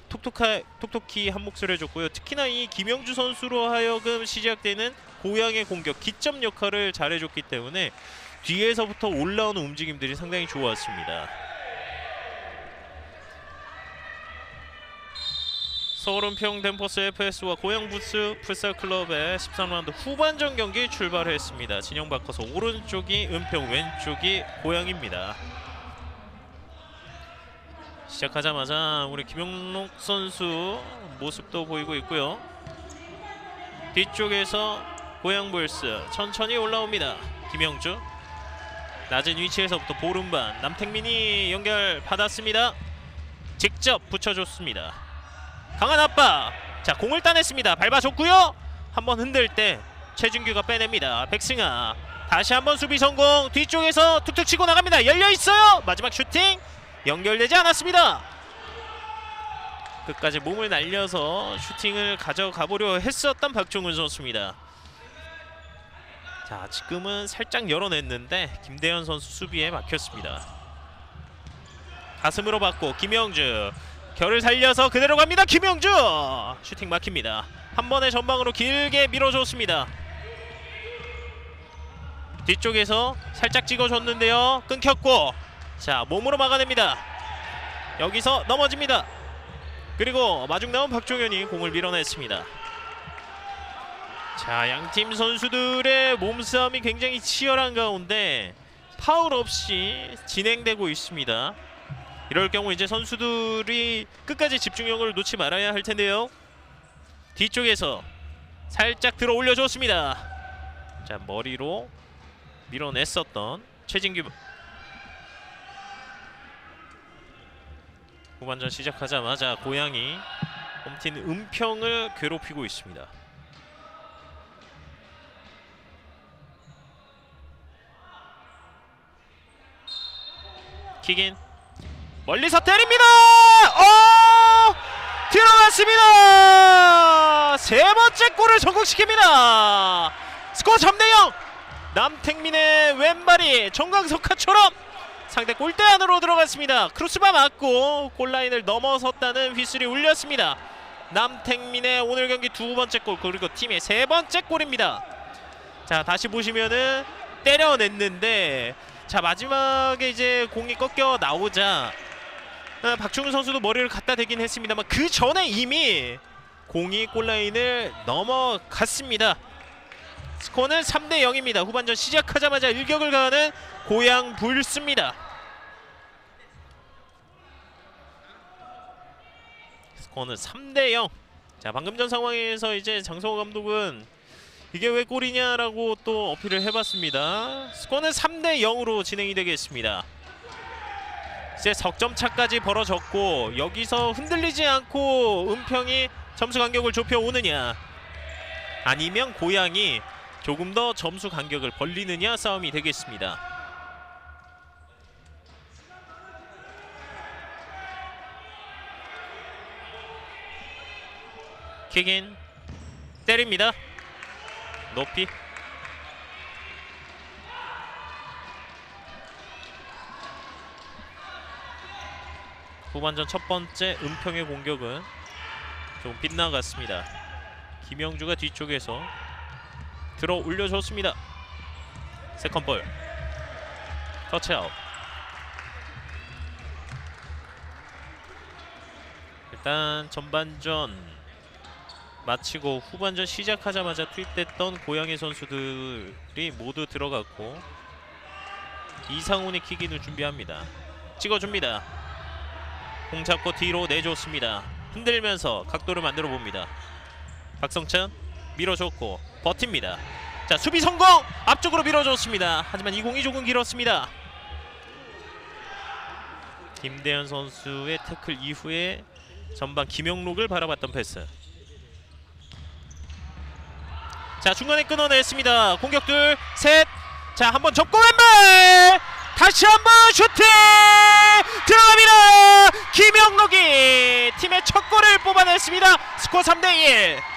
Speaker 1: 톡톡히 한 몫을 해줬고요. 특히나 이 김영주 선수로 하여금 시작되는 고양의 공격 기점 역할을 잘해줬기 때문에 뒤에서부터 올라오는 움직임들이 상당히 좋았습니다. 서울 은평 댐포스 FS와 고양불스 풋살 클럽의 13라운드 후반전 경기 출발했습니다. 진영 바꿔서 오른쪽이 은평, 왼쪽이 고양입니다. 시작하자마자 우리 김용록 선수 모습도 보이고 있고요. 뒤쪽에서 고양불스 천천히 올라옵니다. 김영주 낮은 위치에서부터 보름반, 남택민이 연결 받았습니다. 직접 붙여줬습니다. 강한 압박. 자, 공을 따냈습니다. 밟아줬고요. 한번 흔들 때 최준규가 빼냅니다. 백승아 다시 한번 수비 성공. 뒤쪽에서 툭툭 치고 나갑니다. 열려 있어요. 마지막 슈팅 연결되지 않았습니다. 끝까지 몸을 날려서 슈팅을 가져가 보려 했었던 박종훈 선수입니다. 자, 지금은 살짝 열어냈는데 김대현 선수 수비에 막혔습니다. 가슴으로 받고 김영주 결을 살려서 그대로 갑니다. 김영주 슈팅 막힙니다. 한 번의 전방으로 길게 밀어줬습니다. 뒤쪽에서 살짝 찍어줬는데요. 끊겼고, 자, 몸으로 막아냅니다. 여기서 넘어집니다. 그리고 마중 나온 박종현이 공을 밀어냈습니다. 자, 양팀 선수들의 몸싸움이 굉장히 치열한 가운데 파울 없이 진행되고 있습니다. 이럴 경우 이제 선수들이 끝까지 집중력을 놓지 말아야 할 텐데요. 뒤쪽에서 살짝 들어 올려줬습니다. 자, 머리로 밀어냈었던 최진규. 후반전 시작하자마자 고양이 홈팀 은평을 괴롭히고 있습니다. 킥인 멀리서 때립니다. 들어갔습니다. 세 번째 골을 성공시킵니다. 스코어 3대0. 남택민의 왼발이 정광석화처럼 상대 골대 안으로 들어갔습니다. 크로스바 맞고 골라인을 넘어섰다는 휘슬이 울렸습니다. 남택민의 오늘 경기 두 번째 골, 그리고 팀의 세 번째 골입니다. 자, 다시 보시면은 때려냈는데, 자, 마지막에 이제 공이 꺾여 나오자 박종훈 선수도 머리를 갖다 대긴 했습니다만 그 전에 이미 공이 골라인을 넘어갔습니다. 스코어는 3대0입니다. 후반전 시작하자마자 일격을 가하는 고양 불스입니다. 스코어는 3대0. 자, 방금 전 상황에서 이제 장성호 감독은 이게 왜 골이냐라고 또 어필을 해봤습니다. 스코어는 3대0으로 진행이 되겠습니다. 이제 석점차까지 벌어졌고, 여기서 흔들리지 않고 은평이 점수 간격을 좁혀오느냐, 아니면 고양이 조금 더 점수 간격을 벌리느냐 싸움이 되겠습니다. 킥인 때립니다. 높이 후반전 첫 번째 은평의 공격은 좀 빗나갔습니다. 김영주가 뒤쪽에서 들어 올려줬습니다. 세컨볼 터치아웃. 일단 전반전 마치고 후반전 시작하자마자 투입됐던 고양이 선수들이 모두 들어갔고, 이상훈이 킥인을 준비합니다. 찍어줍니다. 공 잡고 뒤로 내줬습니다. 흔들면서 각도를 만들어 봅니다. 박성찬 밀어줬고 버팁니다. 자, 수비 성공! 앞쪽으로 밀어줬습니다. 하지만 이 공이 조금 길었습니다. 김대현 선수의 태클 이후에 전방 김영록을 바라봤던 패스. 자, 중간에 끊어냈습니다. 공격들 셋. 자, 한번 접고 왼발 다시 한번 슈팅 들어갑니다. 김영록이 팀의 첫 골을 뽑아냈습니다. 스코어 3대1.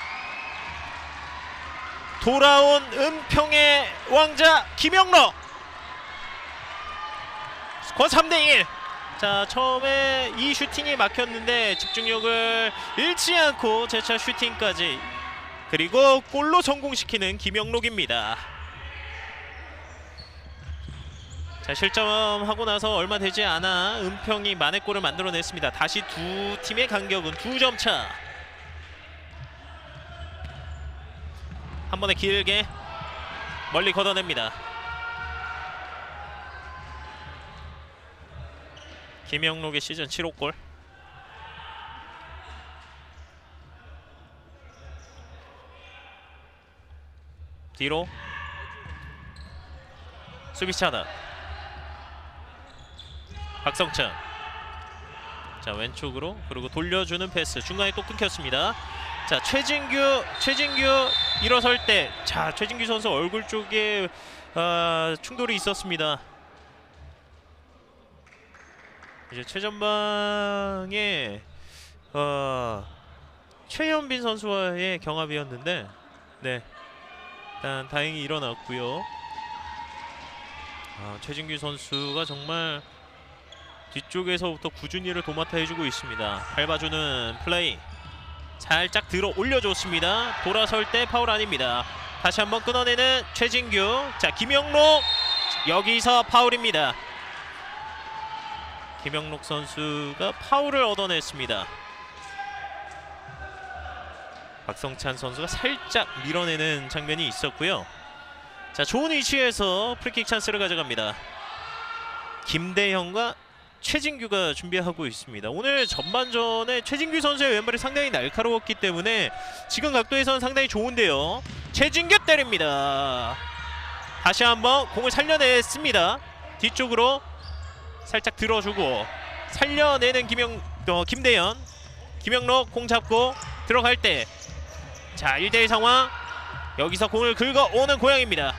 Speaker 1: 돌아온 은평의 왕자 김영록. 스코어 3대1. 자, 처음에 이 슈팅이 막혔는데 집중력을 잃지 않고 재차 슈팅까지, 그리고 골로 성공시키는 김영록입니다. 자, 실점하고 나서 얼마 되지 않아 은평이 만회골을 만들어냈습니다. 다시 두 팀의 간격은 2점 차. 한 번에 길게 멀리 걷어냅니다. 김영록의 시즌 7호 골. 뒤로 수비 차다. 박성찬 자, 왼쪽으로 그리고 돌려주는 패스. 중간에 또 끊겼습니다. 자, 최진규 일어설 때, 자, 최진규 선수 얼굴 쪽에 충돌이 있었습니다. 이제 최전방에 최현빈 선수와의 경합이었는데, 네, 일단 다행히 일어났고요. 최진규 선수가 정말 뒤쪽에서부터 꾸준히 를 도맡아 해주고 있습니다. 밟아주는 플레이, 살짝 들어 올려줬습니다. 돌아설 때 파울 아닙니다. 다시 한번 끊어내는 최진규. 자, 김영록, 여기서 파울입니다. 김영록 선수가 파울을 얻어냈습니다. 박성찬 선수가 살짝 밀어내는 장면이 있었고요. 자, 좋은 위치에서 프리킥 찬스를 가져갑니다. 김대형과 최진규가 준비하고 있습니다. 오늘 전반전에 최진규 선수의 왼발이 상당히 날카로웠기 때문에 지금 각도에서는 상당히 좋은데요. 최진규 때립니다. 다시 한번 공을 살려냈습니다. 뒤쪽으로 살짝 들어주고 살려내는 김대현. 김영록 공 잡고 들어갈 때, 자, 1대1 상황. 여기서 공을 긁어오는 고양입니다.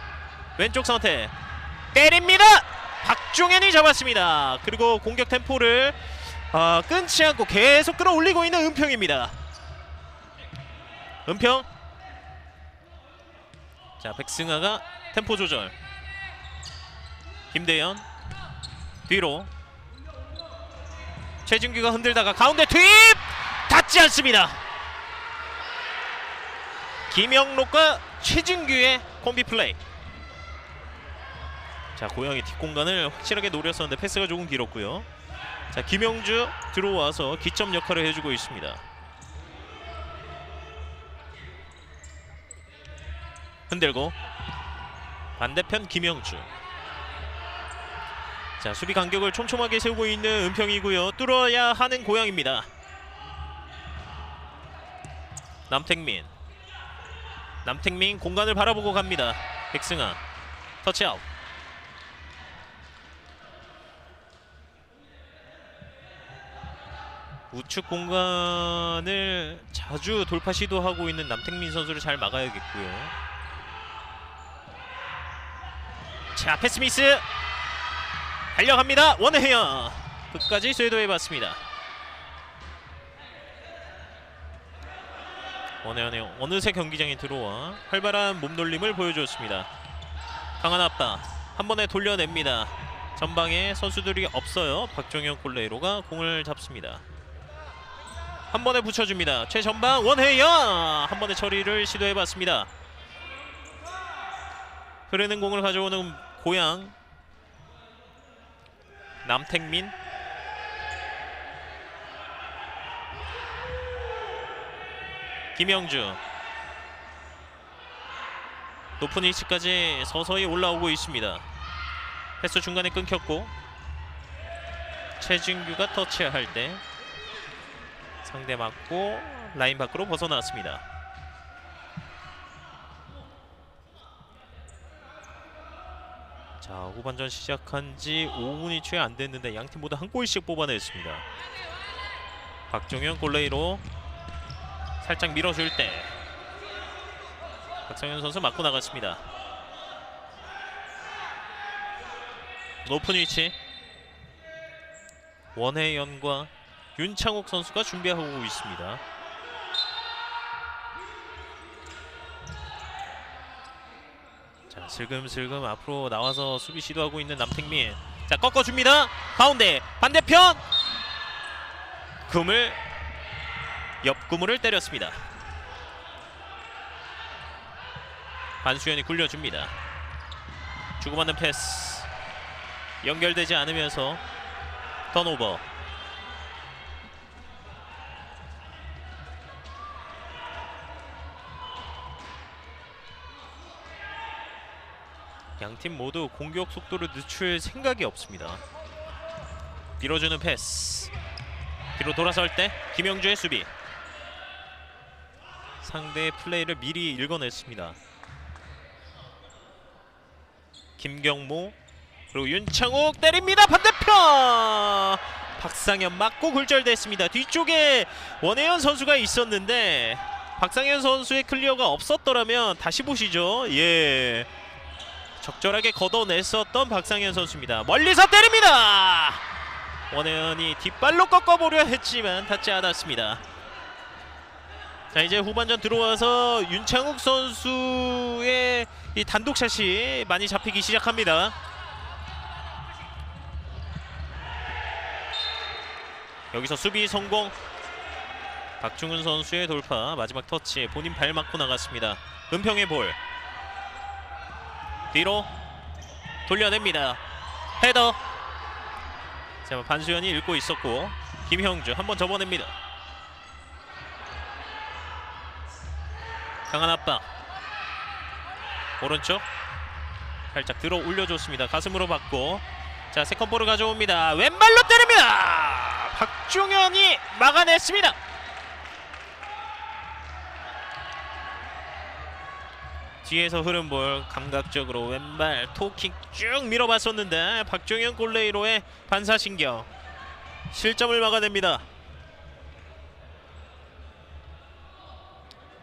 Speaker 1: 왼쪽 선택 때립니다. 박종현이 잡았습니다. 그리고 공격 템포를 끊지 않고 계속 끌어올리고 있는 은평입니다. 은평. 자, 백승아가 템포 조절. 김대현 뒤로. 최진규가 흔들다가 가운데 투입! 닿지 않습니다. 김영록과 최진규의 콤비 플레이. 자, 고양이 뒷공간을 확실하게 노렸었는데 패스가 조금 길었고요. 자, 김영주 들어와서 기점 역할을 해주고 있습니다. 흔들고 반대편 김영주. 자, 수비 간격을 촘촘하게 세우고 있는 은평이고요. 뚫어야 하는 고양입니다. 남택민 공간을 바라보고 갑니다. 백승아 터치아웃. 우측 공간을 자주 돌파 시도하고 있는 남택민 선수를 잘 막아야겠고요. 자, 패스 미스. 달려갑니다. 원혜연 끝까지 쇄도해봤습니다. 원혜연이 어느새 경기장에 들어와 활발한 몸놀림을 보여줬습니다. 강한 압박 한 번에 돌려냅니다. 전방에 선수들이 없어요. 박종현 골레이로가 공을 잡습니다. 한 번에 붙여줍니다. 최전방 원혜연 한 번에 처리를 시도해봤습니다. 흐르는 공을 가져오는 고양. 남택민. 김영주 높은 위치까지 서서히 올라오고 있습니다. 패스 중간에 끊겼고 최진규가 터치할 때 상대 맞고 라인 밖으로 벗어났습니다. 자, 후반전 시작한 지 5분이 채 안 됐는데 양팀 모두 한 골씩 뽑아냈습니다. 박종현 골레이로 살짝 밀어줄 때 박성현 선수 맞고 나갔습니다. 높은 위치 원혜연과 윤창욱 선수가 준비하고 있습니다. 자, 슬금슬금 앞으로 나와서 수비 시도하고 있는 남택민. 자, 꺾어줍니다. 가운데 반대편 옆구물을 때렸습니다. 반수현이 굴려줍니다. 주고받는 패스 연결되지 않으면서 턴오버. 양팀 모두 공격 속도를 늦출 생각이 없습니다. 밀어주는 패스. 뒤로 돌아설 때 김영주의 수비. 상대의 플레이를 미리 읽어냈습니다. 김경모 그리고 윤창욱 때립니다. 반대편 박상현 맞고 굴절됐습니다. 뒤쪽에 원혜연 선수가 있었는데 박상현 선수의 클리어가 없었더라면 다시 보시죠. 예, 적절하게 걷어냈었던 박상현 선수입니다. 멀리서 때립니다. 원혜연이 뒷발로 꺾어보려 했지만 닿지 않았습니다. 자, 이제 후반전 들어와서 윤창욱 선수의 이 단독샷이 많이 잡히기 시작합니다. 여기서 수비 성공. 박중훈 선수의 돌파, 마지막 터치, 본인 발 맞고 나갔습니다. 은평의 볼 뒤로 돌려냅니다. 헤더. 자, 반수현이 읽고 있었고 김형주 한번 접어냅니다. 강한 압박. 오른쪽 살짝 들어 올려줬습니다. 가슴으로 받고, 자, 세컨볼을 가져옵니다. 왼발로 때립니다. 박중현이 막아냈습니다. 뒤에서 흐른 볼 감각적으로 왼발 토킥 쭉 밀어봤었는데 박종현 골레이로의 반사신경 실점을 막아냅니다.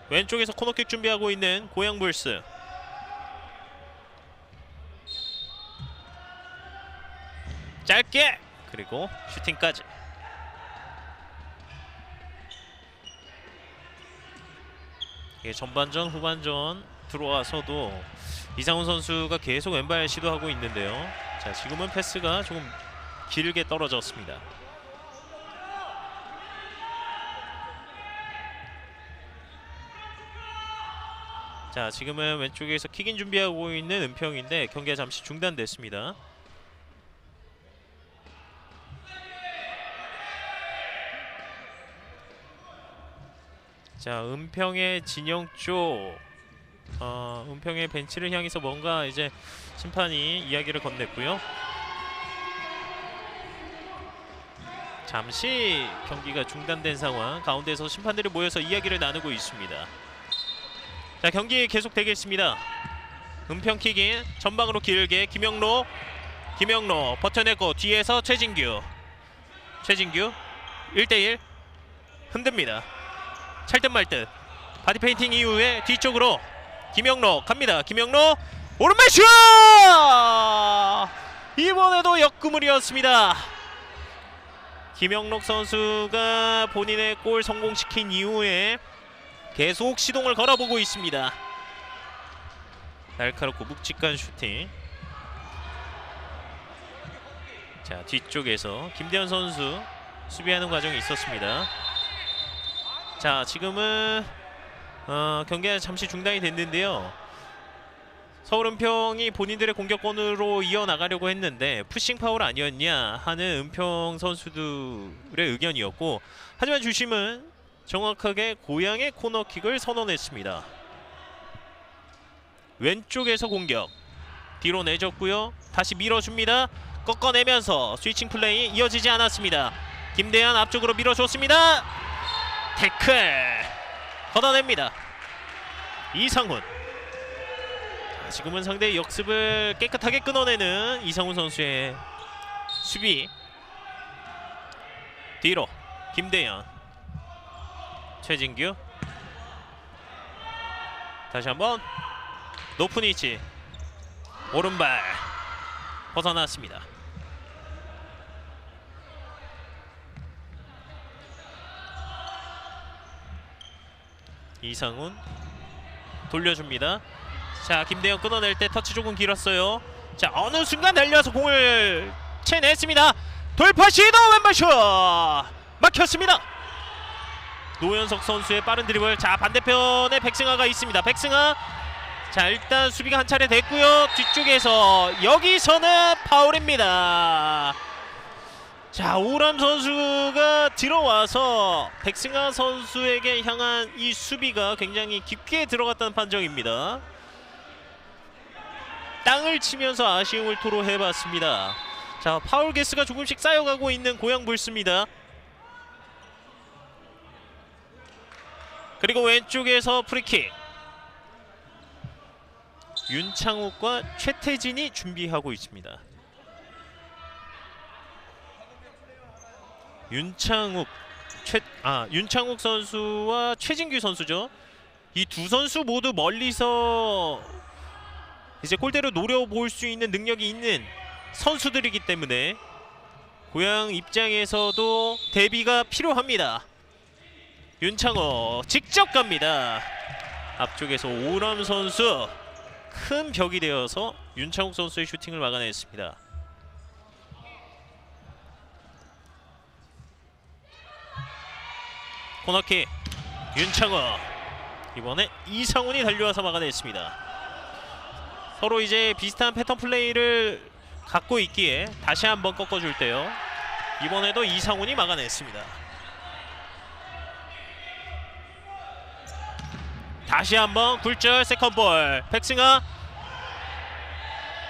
Speaker 1: 왼쪽에서 코너킥 준비하고 있는 고양불스. 짧게, 그리고 슈팅까지. 이게 전반전 후반전 들어와서도 이상훈 선수가 계속 왼발 시도하고 있는데요. 자, 지금은 패스가 조금 길게 떨어졌습니다. 자, 지금은 왼쪽에서 킥인 준비하고 있는 은평인데 경기가 잠시 중단됐습니다. 자, 은평의 진영 쪽, 은평의 벤치를 향해서 뭔가 이제 심판이 이야기를 건넸고요. 잠시 경기가 중단된 상황, 가운데서 심판들이 모여서 이야기를 나누고 있습니다. 자, 경기 계속되겠습니다. 은평 킥인 전방으로 길게 김영로 버텨내고 뒤에서 최진규 1대1 흔듭니다. 찰듯 말듯 바디 페인팅 이후에 뒤쪽으로 김영로 갑니다. 김영로 오른발 슛! 이번에도 역구물이었습니다. 김영록 선수가 본인의 골 성공시킨 이후에 계속 시동을 걸어보고 있습니다. 날카롭고 묵직한 슈팅. 자, 뒤쪽에서 김대현 선수 수비하는 과정이 있었습니다. 자, 지금은 경기가 잠시 중단이 됐는데요. 서울은평이 본인들의 공격권으로 이어나가려고 했는데 푸싱 파울 아니었냐 하는 은평 선수들의 의견이었고, 하지만 주심은 정확하게 고향의 코너킥을 선언했습니다. 왼쪽에서 공격, 뒤로 내줬고요. 다시 밀어줍니다. 꺾어내면서 스위칭 플레이 이어지지 않았습니다. 김대한 앞쪽으로 밀어줬습니다. 태클 걷어냅니다. 이상훈. 지금은 상대의 역습을 깨끗하게 끊어내는 이상훈 선수의 수비. 뒤로 김대현, 최진규. 다시 한번 높은 위치, 오른발 벗어났습니다. 이상훈 돌려줍니다. 자, 김대현 끊어낼 때 터치 조금 길었어요. 자, 어느 순간 달려서 공을 채냈습니다. 돌파 시도, 왼발 슛 막혔습니다. 노현석 선수의 빠른 드리블. 자, 반대편에 백승하가 있습니다. 백승하. 자, 일단 수비가 한 차례 됐고요. 뒤쪽에서 여기서는 파울입니다. 자, 오람 선수가 들어와서 백승하 선수에게 향한 이 수비가 굉장히 깊게 들어갔다는 판정입니다. 땅을 치면서 아쉬움을 토로해봤습니다. 자, 파울 개수가 조금씩 쌓여가고 있는 고양불스입니다. 그리고 왼쪽에서 프리킥. 윤창욱과 최태진이 준비하고 있습니다. 윤창욱 선수와 최진규 선수죠. 이 두 선수 모두 멀리서 이제 골대로 노려볼 수 있는 능력이 있는 선수들이기 때문에 고양 입장에서도 대비가 필요합니다. 윤창욱 직접 갑니다. 앞쪽에서 오람 선수 큰 벽이 되어서 윤창욱 선수의 슈팅을 막아냈습니다. 코너킥 윤창욱, 이번에 이상훈이 달려와서 막아냈습니다. 서로 이제 비슷한 패턴 플레이를 갖고 있기에 다시 한번 꺾어줄 때요. 이번에도 이상훈이 막아냈습니다. 다시 한번 굴절 세컨볼 백승아,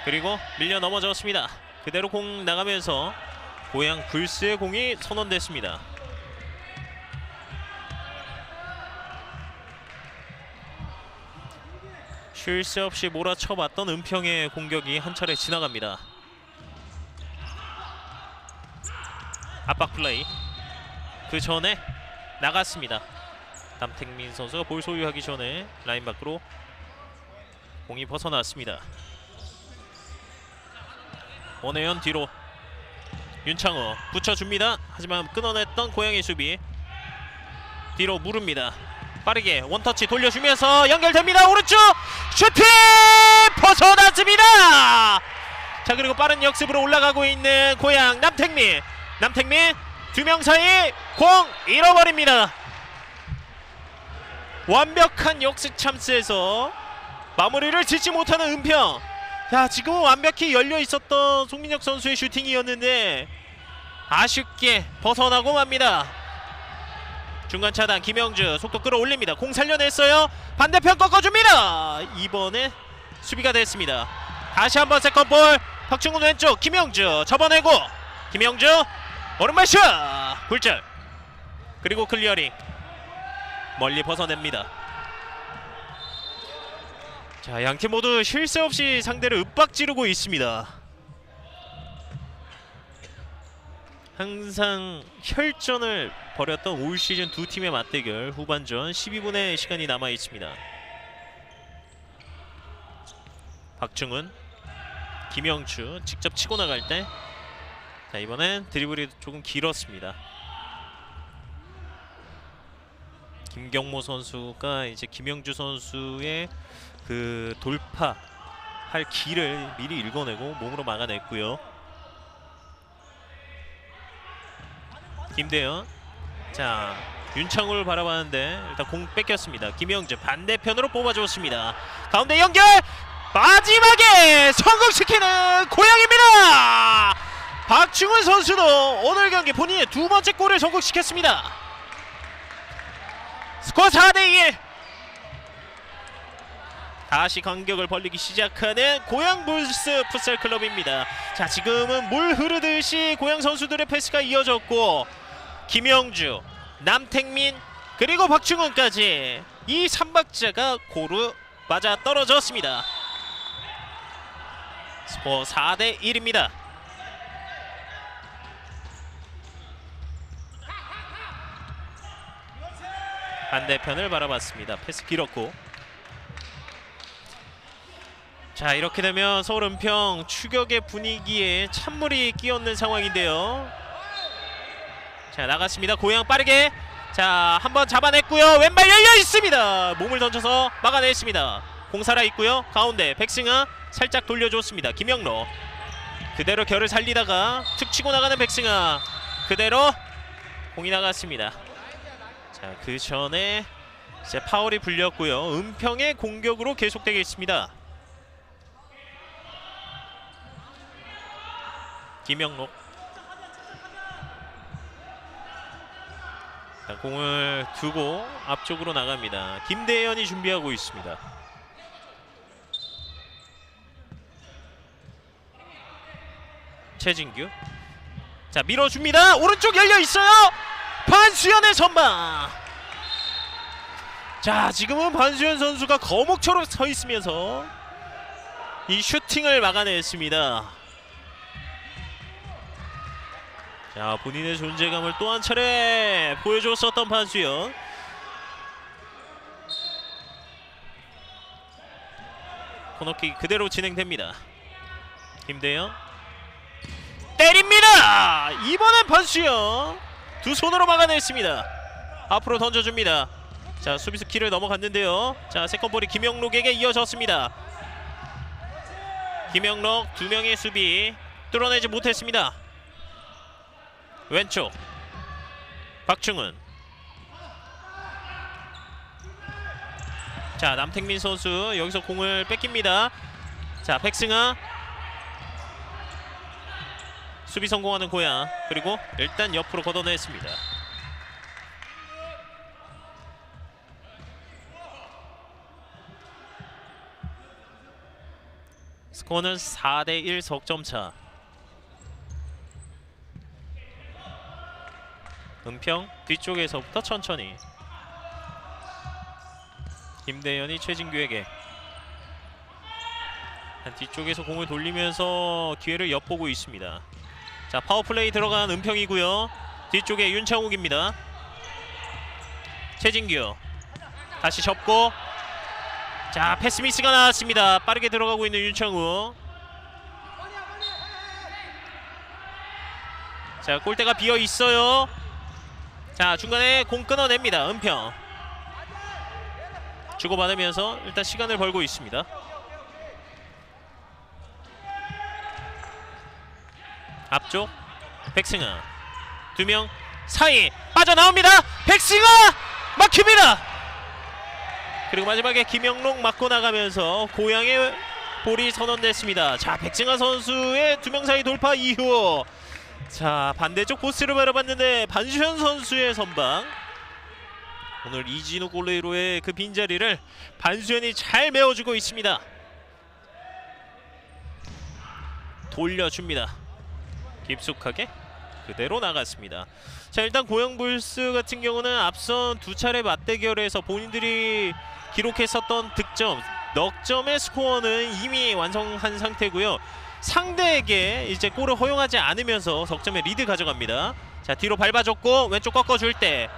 Speaker 1: 그리고 밀려 넘어졌습니다. 그대로 공 나가면서 고양 불스의 공이 선언됐습니다. 쉴 새 없이 몰아쳐봤던 은평의 공격이 한 차례 지나갑니다. 압박 플레이, 그 전에 나갔습니다. 남택민 선수가 볼 소유하기 전에 라인 밖으로 공이 벗어났습니다. 원혜연 뒤로, 윤창호 붙여줍니다. 하지만 끊어냈던 고양이 수비, 뒤로 무릅니다. 빠르게 원터치 돌려주면서 연결됩니다. 오른쪽 슈팅 벗어났습니다. 자, 그리고 빠른 역습으로 올라가고 있는 고양 남택민 두 명 사이 공 잃어버립니다. 완벽한 역습 찬스에서 마무리를 짓지 못하는 은평. 자, 지금은 완벽히 열려 있었던 송민혁 선수의 슈팅이었는데 아쉽게 벗어나고 맙니다. 중간 차단 김영주 속도 끌어올립니다. 공 살려냈어요. 반대편 꺾어줍니다. 이번에 수비가 됐습니다. 다시 한번 세컨볼, 박충훈 왼쪽, 김영주 접어내고, 김영주 오른발 슛 굴절, 그리고 클리어링 멀리 벗어냅니다. 자, 양팀 모두 쉴 새 없이 상대를 윽박지르고 있습니다. 항상 혈전을 벌였던 올 시즌 두 팀의 맞대결, 후반전 12분의 시간이 남아 있습니다. 박충훈, 김영주 직접 치고 나갈 때, 자, 이번엔 드리블이 조금 길었습니다. 김경모 선수가 이제 김영주 선수의 그 돌파할 길을 미리 읽어내고 몸으로 막아냈고요. 김대현, 자, 윤창우를 바라봤는데 일단 공 뺏겼습니다. 김영주 반대편으로 뽑아줬습니다. 가운데 연결, 마지막에 성공시키는 고양입니다. 박충훈 선수도 오늘 경기 본인의 두 번째 골을 성공시켰습니다. 스코어 4대1. 다시 간격을 벌리기 시작하는 고양 불스 풋살 클럽입니다. 자, 지금은 물 흐르듯이 고양 선수들의 패스가 이어졌고, 김영주, 남택민, 그리고 박충훈까지 이 3박자가 고루 맞아 떨어졌습니다. 스코어 4대1입니다. 반대편을 바라봤습니다. 패스 길었고, 자, 이렇게 되면 서울 은평 추격의 분위기에 찬물이 끼얹는 상황인데요. 자, 나갔습니다. 고양 빠르게, 자, 한번 잡아냈고요. 왼발 열려 있습니다. 몸을 던져서 막아냈습니다. 공 살아 있고요. 가운데 백승아 살짝 돌려줬습니다. 김영로 그대로 결을 살리다가 툭 치고 나가는 백승아, 그대로 공이 나갔습니다. 자, 그 전에 이제 파울이 불렸고요. 은평의 공격으로 계속되겠습니다. 김영록, 자, 공을 두고 앞쪽으로 나갑니다. 김대현이 준비하고 있습니다. 최진규, 자, 밀어줍니다. 오른쪽 열려 있어요. 반수현의 선방. 자, 지금은 반수현 선수가 거목처럼 서 있으면서 이 슈팅을 막아냈습니다. 자, 본인의 존재감을 또 한 차례 보여줬었던 반수현. 코너킥 그대로 진행됩니다. 김대영 때립니다. 이번엔 반수현 두 손으로 막아냈습니다. 앞으로 던져줍니다. 자, 수비수 키를 넘어갔는데요. 자, 세컨볼이 김영록에게 이어졌습니다. 김영록 두 명의 수비 뚫어내지 못했습니다. 왼쪽 박충은. 자, 남택민 선수 여기서 공을 뺏깁니다. 자, 백승아 수비 성공하는 고양. 그리고 일단 옆으로 걷어냈습니다. 스코어는 4대1 석점차. 은평 뒤쪽에서부터 천천히 김대현이 최진규에게 뒤쪽에서 공을 돌리면서 기회를 엿보고 있습니다. 자, 파워플레이 들어간 은평이고요. 뒤쪽에 윤창욱입니다. 최진규 다시 접고, 자, 패스 미스가 나왔습니다. 빠르게 들어가고 있는 윤창욱. 자, 골대가 비어 있어요. 자, 중간에 공 끊어냅니다. 은평 주고받으면서 일단 시간을 벌고 있습니다. 앞쪽 백승아 두 명 사이 빠져나옵니다. 백승아 막힙니다. 그리고 마지막에 김영록 맞고 나가면서 고향의 볼이 선언됐습니다. 자, 백승아 선수의 두 명 사이 돌파 이후, 자, 반대쪽 포스를 바라봤는데 반수현 선수의 선방. 오늘 이진우 골레이로의 그 빈자리를 반수현이 잘 메워주고 있습니다. 돌려줍니다. 깊숙하게 그대로 나갔습니다. 자, 일단 고양불스 같은 경우는 앞선 두 차례 맞대결에서 본인들이 기록했었던 득점, 넉 점의 스코어는 이미 완성한 상태고요. 상대에게 이제 골을 허용하지 않으면서 석점의 리드 가져갑니다. 자, 뒤로 밟아줬고 왼쪽 꺾어줄 때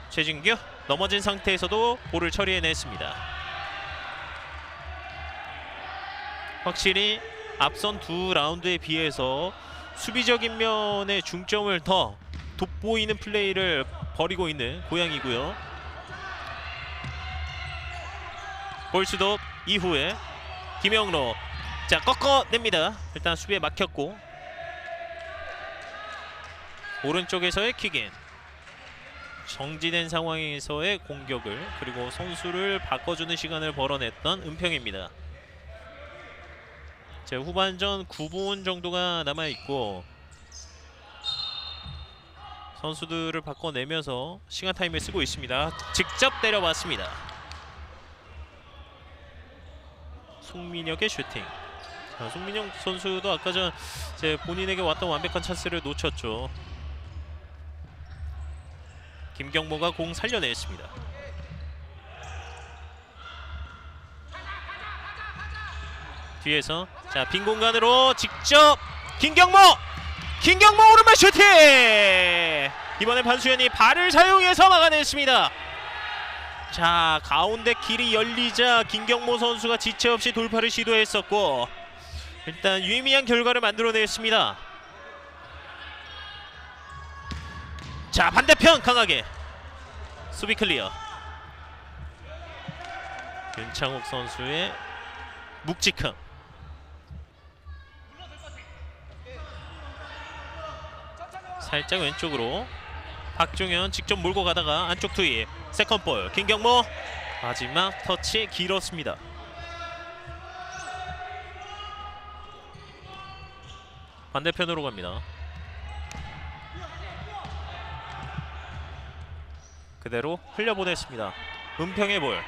Speaker 1: 최진규 넘어진 상태에서도 볼을 처리해냈습니다. 확실히 앞선 두 라운드에 비해서 수비적인 면에 중점을 더 돋보이는 플레이를 벌이고 있는 고양이고요. 볼스톱 이후에 김영록, 자, 꺾어냅니다. 일단 수비에 막혔고 오른쪽에서의 킥인, 정지된 상황에서의 공격을, 그리고 선수를 바꿔주는 시간을 벌어냈던 은평입니다. 자, 후반전 9분 정도가 남아있고 선수들을 바꿔내면서 시간 타임을 쓰고 있습니다. 직접 때려봤습니다. 송민혁의 슈팅. 자, 송민혁 선수도 아까 전 본인에게 왔던 완벽한 찬스를 놓쳤죠. 김경모가 공 살려냈습니다. 뒤에서, 자, 빈 공간으로 직접 김경모 오른발 슈팅! 이번엔 반수현이 발을 사용해서 막아냈습니다. 자, 가운데 길이 열리자 김경모 선수가 지체 없이 돌파를 시도했었고 일단 유의미한 결과를 만들어냈습니다. 자, 반대편 강하게 수비 클리어. 윤창욱 선수의 묵직함. 살짝 왼쪽으로 박종현 직접 몰고 가다가 안쪽 투입. 세컨볼 김경모, 마지막 터치 길었습니다. 반대편으로 갑니다. 그대로 흘려보냈습니다. 은평의 볼.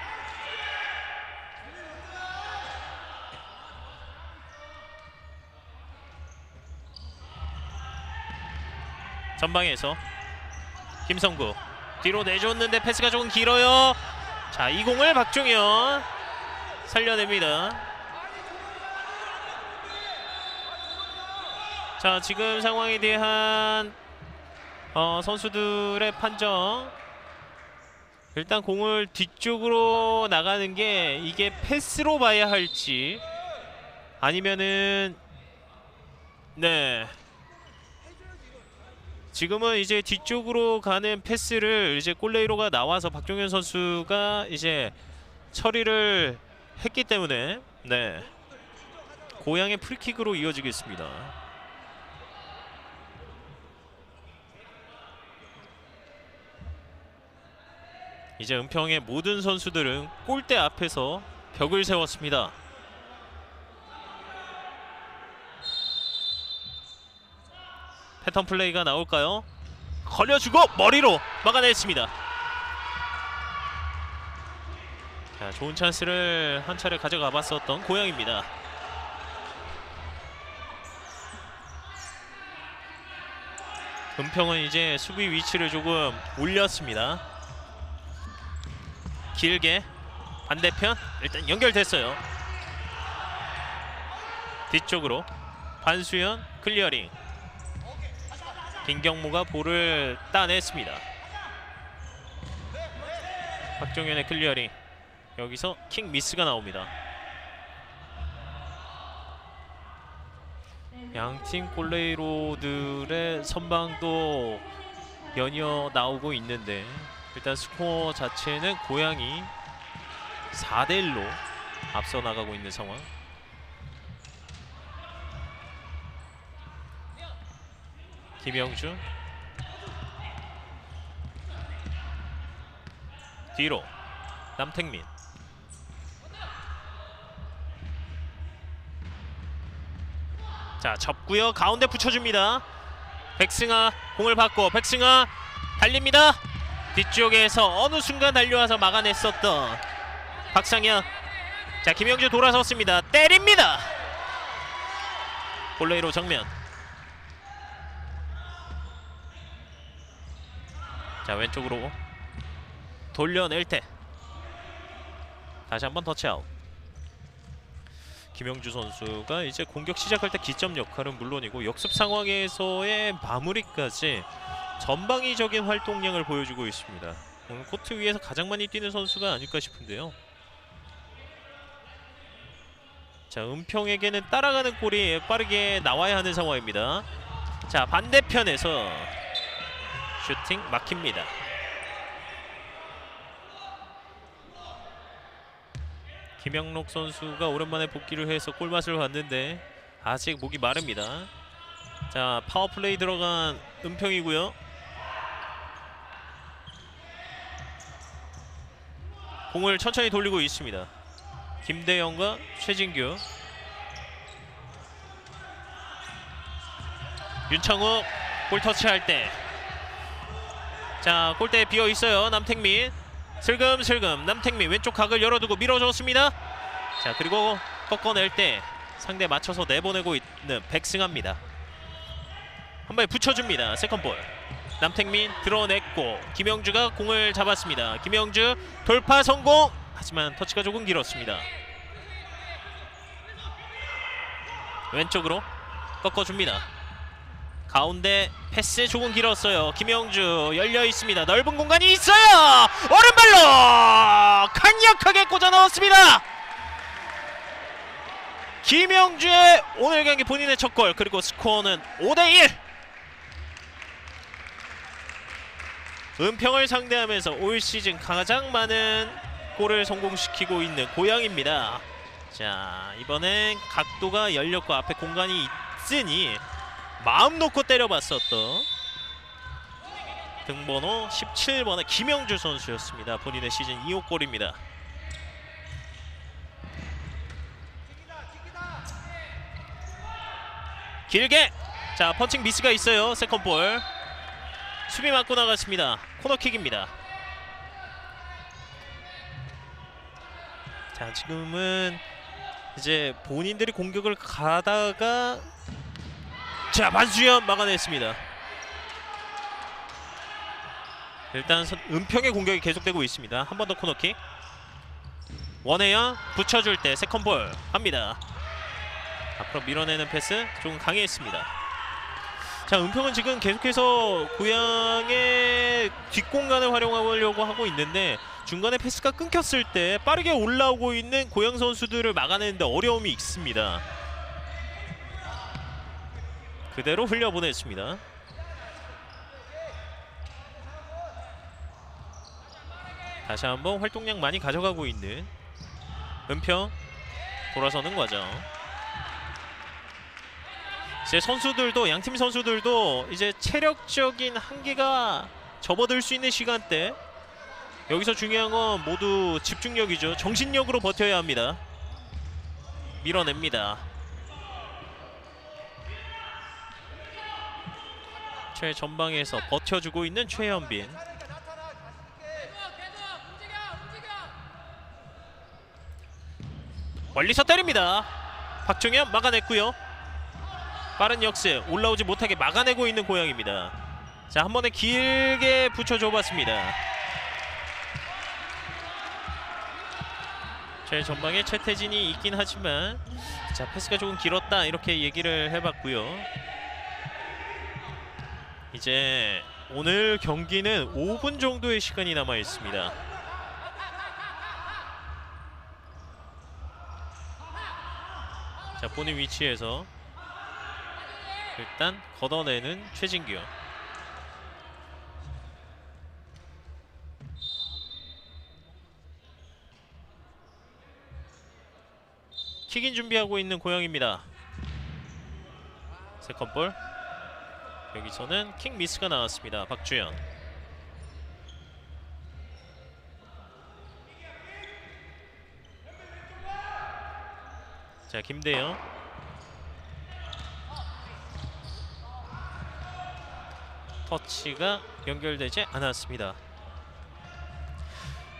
Speaker 1: 전방에서 김성구 뒤로 내줬는데 패스가 조금 길어요. 자, 이 공을 박종현 살려냅니다. 자, 지금 상황에 대한 선수들의 판정. 일단 공을 뒤쪽으로 나가는 게 이게 패스로 봐야 할지 아니면은 네 지금은 이제 뒤쪽으로 가는 패스를 이제 골레이로가 나와서 박종현 선수가 이제 처리를 했기 때문에 네 고향의 프리킥으로 이어지겠습니다. 이제 은평의 모든 선수들은 골대 앞에서 벽을 세웠습니다. 패턴 플레이가 나올까요? 걸려주고 머리로 막아냈습니다. 자, 좋은 찬스를 한 차례 가져가 봤었던 고향입니다. 은평은 이제 수비 위치를 조금 올렸습니다. 길게 반대편 일단 연결됐어요. 뒤쪽으로 반수현 클리어링. 김경모가 볼을 따냈습니다. 박종현의 클리어링. 여기서 킥 미스가 나옵니다. 양팀 골레이로들의 선방도 연이어 나오고 있는데 일단 스코어 자체는 고향이 4대1로 앞서 나가고 있는 상황. 김영주 뒤로 남택민. 자, 접고요. 가운데 붙여줍니다. 백승아 공을 받고 백승아 달립니다. 뒤쪽에서 어느 순간 달려와서 막아냈었던 박상현. 자, 김영주 돌아섰습니다. 때립니다. 골레이로 정면. 자, 왼쪽으로 돌려낼 때 다시 한번 터치아웃. 김영주 선수가 이제 공격 시작할 때 기점 역할은 물론이고 역습 상황에서의 마무리까지 전방위적인 활동량을 보여주고 있습니다. 오늘 코트 위에서 가장 많이 뛰는 선수가 아닐까 싶은데요. 자, 은평에게는 따라가는 골이 빠르게 나와야 하는 상황입니다. 자, 반대편에서 슈팅 막힙니다. 김영록 선수가 오랜만에 복귀를 해서 골맛을 봤는데 아직 목이 마릅니다. 자, 파워플레이 들어간 은평이고요. 공을 천천히 돌리고 있습니다. 김대영과 최진규. 윤창욱 볼 터치할 때 자, 골대에 비어 있어요. 남택민 슬금슬금 남택민 왼쪽 각을 열어두고 밀어줬습니다. 자, 그리고 꺾어낼 때 상대 맞춰서 내보내고 있는 백승아입니다. 한 발 붙여줍니다. 세컨볼. 남택민 드러냈고 김영주가 공을 잡았습니다. 김영주 돌파 성공. 하지만 터치가 조금 길었습니다. 왼쪽으로 꺾어줍니다. 가운데 패스 조금 길었어요. 김영주 열려 있습니다. 넓은 공간이 있어요. 오른발로 강력하게 꽂아 넣었습니다. 김영주의 오늘 경기 본인의 첫 골. 그리고 스코어는 5대1. 은평을 상대하면서 올 시즌 가장 많은 골을 성공시키고 있는 고향입니다. 자, 이번엔 각도가 열렸고 앞에 공간이 있으니 마음 놓고 때려봤었던 등번호 17번의 김영주 선수였습니다. 본인의 시즌 2호 골입니다. 길게. 자, 펀칭 미스가 있어요. 세컨볼. 수비 맞고 나갔습니다. 코너킥입니다. 자, 지금은 이제 본인들이 공격을 가다가 자, 반수현 막아냈습니다. 일단 은평의 공격이 계속되고 있습니다. 한 번 더 코너킥. 원해야 붙여줄 때 세컨볼 합니다. 앞으로 밀어내는 패스 조금 강했습니다. 자, 은평은 지금 계속해서 고향의 뒷공간을 활용하려고 하고 있는데 중간에 패스가 끊겼을 때 빠르게 올라오고 있는 고향 선수들을 막아내는데 어려움이 있습니다. 그대로 흘려보냈습니다. 다시 한번 활동량 많이 가져가고 있는 은평. 돌아서는 과정. 이제 선수들도, 양팀 선수들도 이제 체력적인 한계가 접어들 수 있는 시간대. 여기서 중요한 건 모두 집중력이죠. 정신력으로 버텨야 합니다. 밀어냅니다. 최전방에서 버텨주고 있는 최현빈. 멀리서 때립니다. 박종현 막아냈고요. 빠른 역습, 올라오지 못하게 막아내고 있는 고향입니다. 자, 한 번에 길게 붙여줘봤습니다. 최전방에 최태진이 있긴 하지만 자, 패스가 조금 길었다 이렇게 얘기를 해봤고요. 이제 오늘 경기는 5분 정도의 시간이 남아 있습니다. 자, 본인 위치에서 일단 걷어내는 최진규. 킥인 준비하고 있는 고영입니다. 세컨볼. 여기서는 킥 미스가 나왔습니다. 박주현. 자, 김대영. 터치가 연결되지 않았습니다.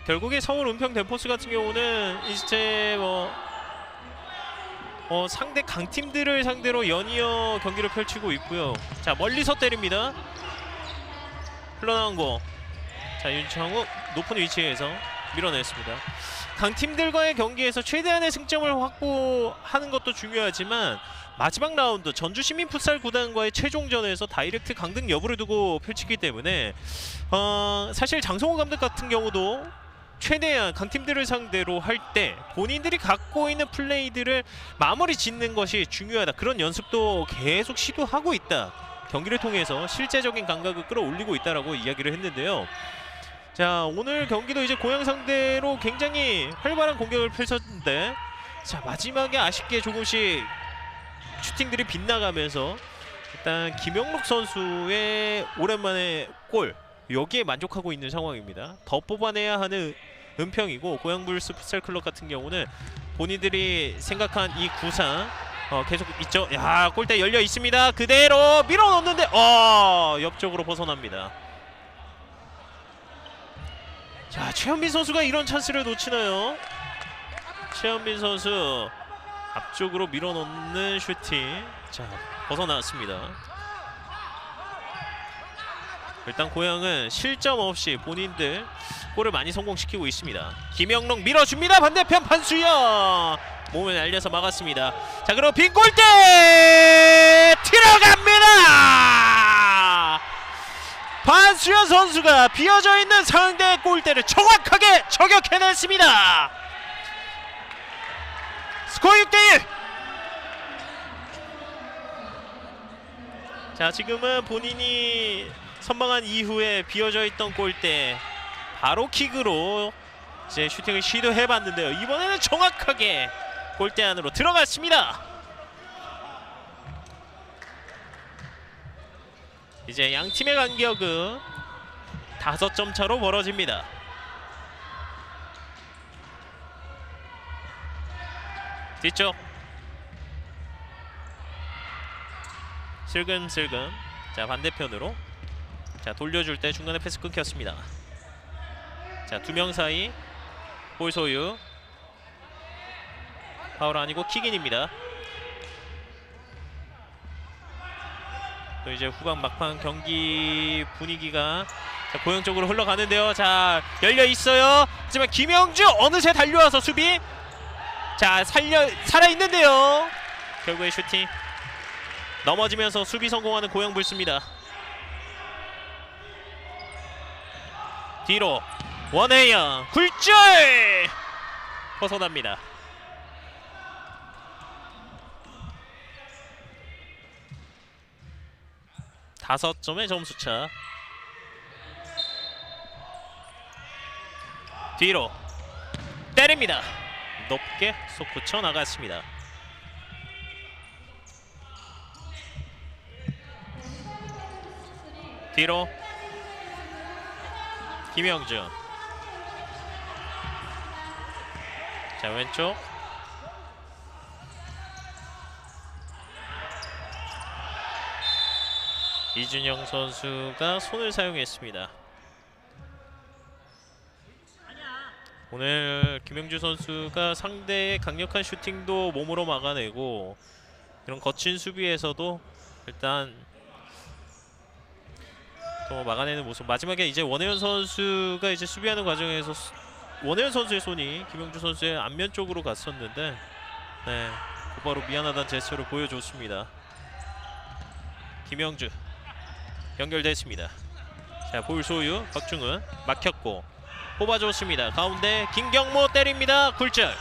Speaker 1: 결국에 서울 은평 댐포스 같은 경우는 이제 상대 강팀들을 상대로 연이어 경기를 펼치고 있고요. 자, 멀리서 때립니다. 흘러나온 거. 자, 윤창욱 높은 위치에서 밀어냈습니다. 강팀들과의 경기에서 최대한의 승점을 확보하는 것도 중요하지만 마지막 라운드 전주시민 풋살 구단과의 최종전에서 다이렉트 강등 여부를 두고 펼치기 때문에 사실 장성호 감독 같은 경우도 최대한 강팀들을 상대로 할 때 본인들이 갖고 있는 플레이들을 마무리 짓는 것이 중요하다. 그런 연습도 계속 시도하고 있다. 경기를 통해서 실제적인 감각을 끌어올리고 있다라고 이야기를 했는데요. 자, 오늘 경기도 이제 고향 상대로 굉장히 활발한 공격을 펼쳤는데 자, 마지막에 아쉽게 조금씩 슈팅들이 빗나가면서 일단 김영록 선수의 오랜만에 골, 여기에 만족하고 있는 상황입니다. 더 뽑아내야 하는 은평이고 고양불스 풋살클럽 같은 경우는 본인들이 생각한 이 구상 계속 있죠. 야, 골대 열려 있습니다. 그대로 밀어넣는데 옆쪽으로 벗어납니다. 자, 최현빈 선수가 이런 찬스를 놓치나요? 최현빈 선수 앞쪽으로 밀어넣는 슈팅. 자, 벗어났습니다. 일단 고향은 실점 없이 본인들 골을 많이 성공시키고 있습니다. 김영록 밀어줍니다. 반대편 판수현 몸을 날려서 막았습니다. 자, 그리고 빈 골대 들어갑니다. 판수현 선수가 비어져 있는 상대의 골대를 정확하게 저격해냈습니다. 스코어 6대1. 자, 지금은 본인이 선방한 이후에 비어져 있던 골대 바로 킥으로 이제 슈팅을 시도해봤는데요. 이번에는 정확하게 골대 안으로 들어갔습니다. 이제 양팀의 간격은 5점 차로 벌어집니다. 뒤쪽 슬금슬금. 자, 반대편으로. 자, 돌려줄 때 중간에 패스 끊겼습니다. 자, 두 명 사이 볼 소유. 파울 아니고 킥인입니다. 또 이제 후반 막판 경기 분위기가 자, 고영 쪽으로 흘러가는데요. 자, 열려 있어요. 하지만 김영주 어느새 달려와서 수비. 자, 살아 있는데요. 결국에 슈팅. 넘어지면서 수비 성공하는 고영불스입니다. 뒤로 원혜영 굴절 벗어납니다. 다섯 점의 점수차. 뒤로 때립니다. 높게 속 붙여 나갔습니다. 뒤로 김영준. 자, 왼쪽 이준영 선수가 손을 사용했습니다. 오늘 김영주 선수가 상대의 강력한 슈팅도 몸으로 막아내고 이런 거친 수비에서도 일단 또 막아내는 모습. 마지막에 이제 원혜연 선수가 이제 수비하는 과정에서 원혜연 선수의 손이 김영주 선수의 안면 쪽으로 갔었는데, 네, 곧바로 미안하다는 제스처를 보여줬습니다. 김영주 연결됐습니다. 자, 볼 소유 박중훈 막혔고 뽑아줬습니다. 가운데 김경모 때립니다. 굴절.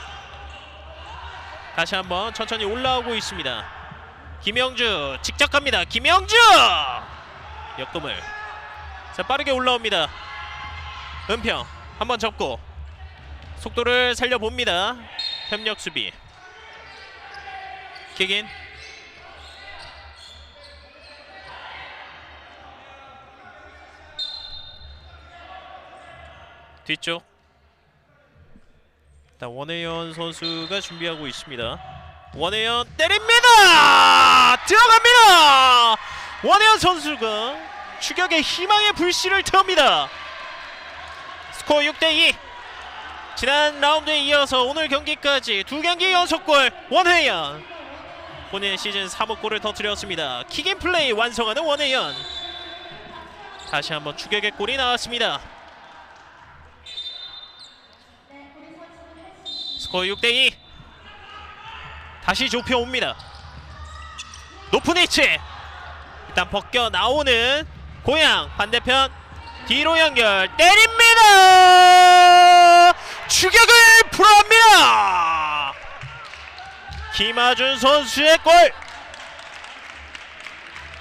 Speaker 1: 다시 한번 천천히 올라오고 있습니다. 김영주 직접 갑니다. 김영주 역금을. 자, 빠르게 올라옵니다. 은평 한번 접고 속도를 살려봅니다. 협력 수비. 킥인. 뒤쪽. 일단 원혜연 선수가 준비하고 있습니다. 원혜연 때립니다. 들어갑니다. 원혜연 선수가 추격의 희망의 불씨를 태웁니다. 스코어 6대2. 지난 라운드에 이어서 오늘 경기까지 2경기 연속골 원혜연. 본인 시즌 3호 골을 터뜨렸습니다. 킥앤플레이 완성하는 원혜연. 다시 한번 추격의 골이 나왔습니다. 스코어 6대2. 다시 좁혀옵니다. 높은 위치. 일단 벗겨 나오는 고양. 반대편 뒤로 연결 때립니다. 추격을 풀어합니다. 김하준 선수의 골.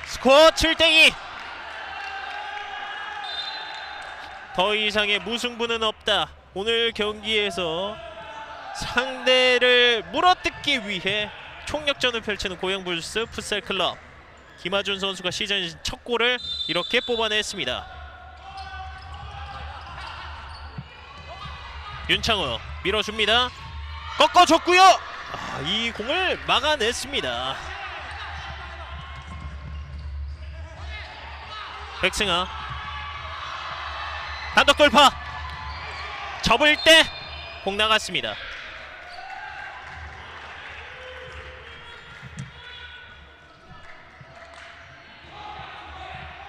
Speaker 1: 스코어 7대2. 더 이상의 무승부는 없다. 오늘 경기에서 상대를 물어뜯기 위해 총력전을 펼치는 고영불스 풋살클럽. 김하준 선수가 시즌 첫 골을 이렇게 뽑아냈습니다. 윤창우 밀어줍니다. 꺾어줬고요. 이 공을 막아냈습니다. 백승아 단독 돌파. 접을 때 공 나갔습니다.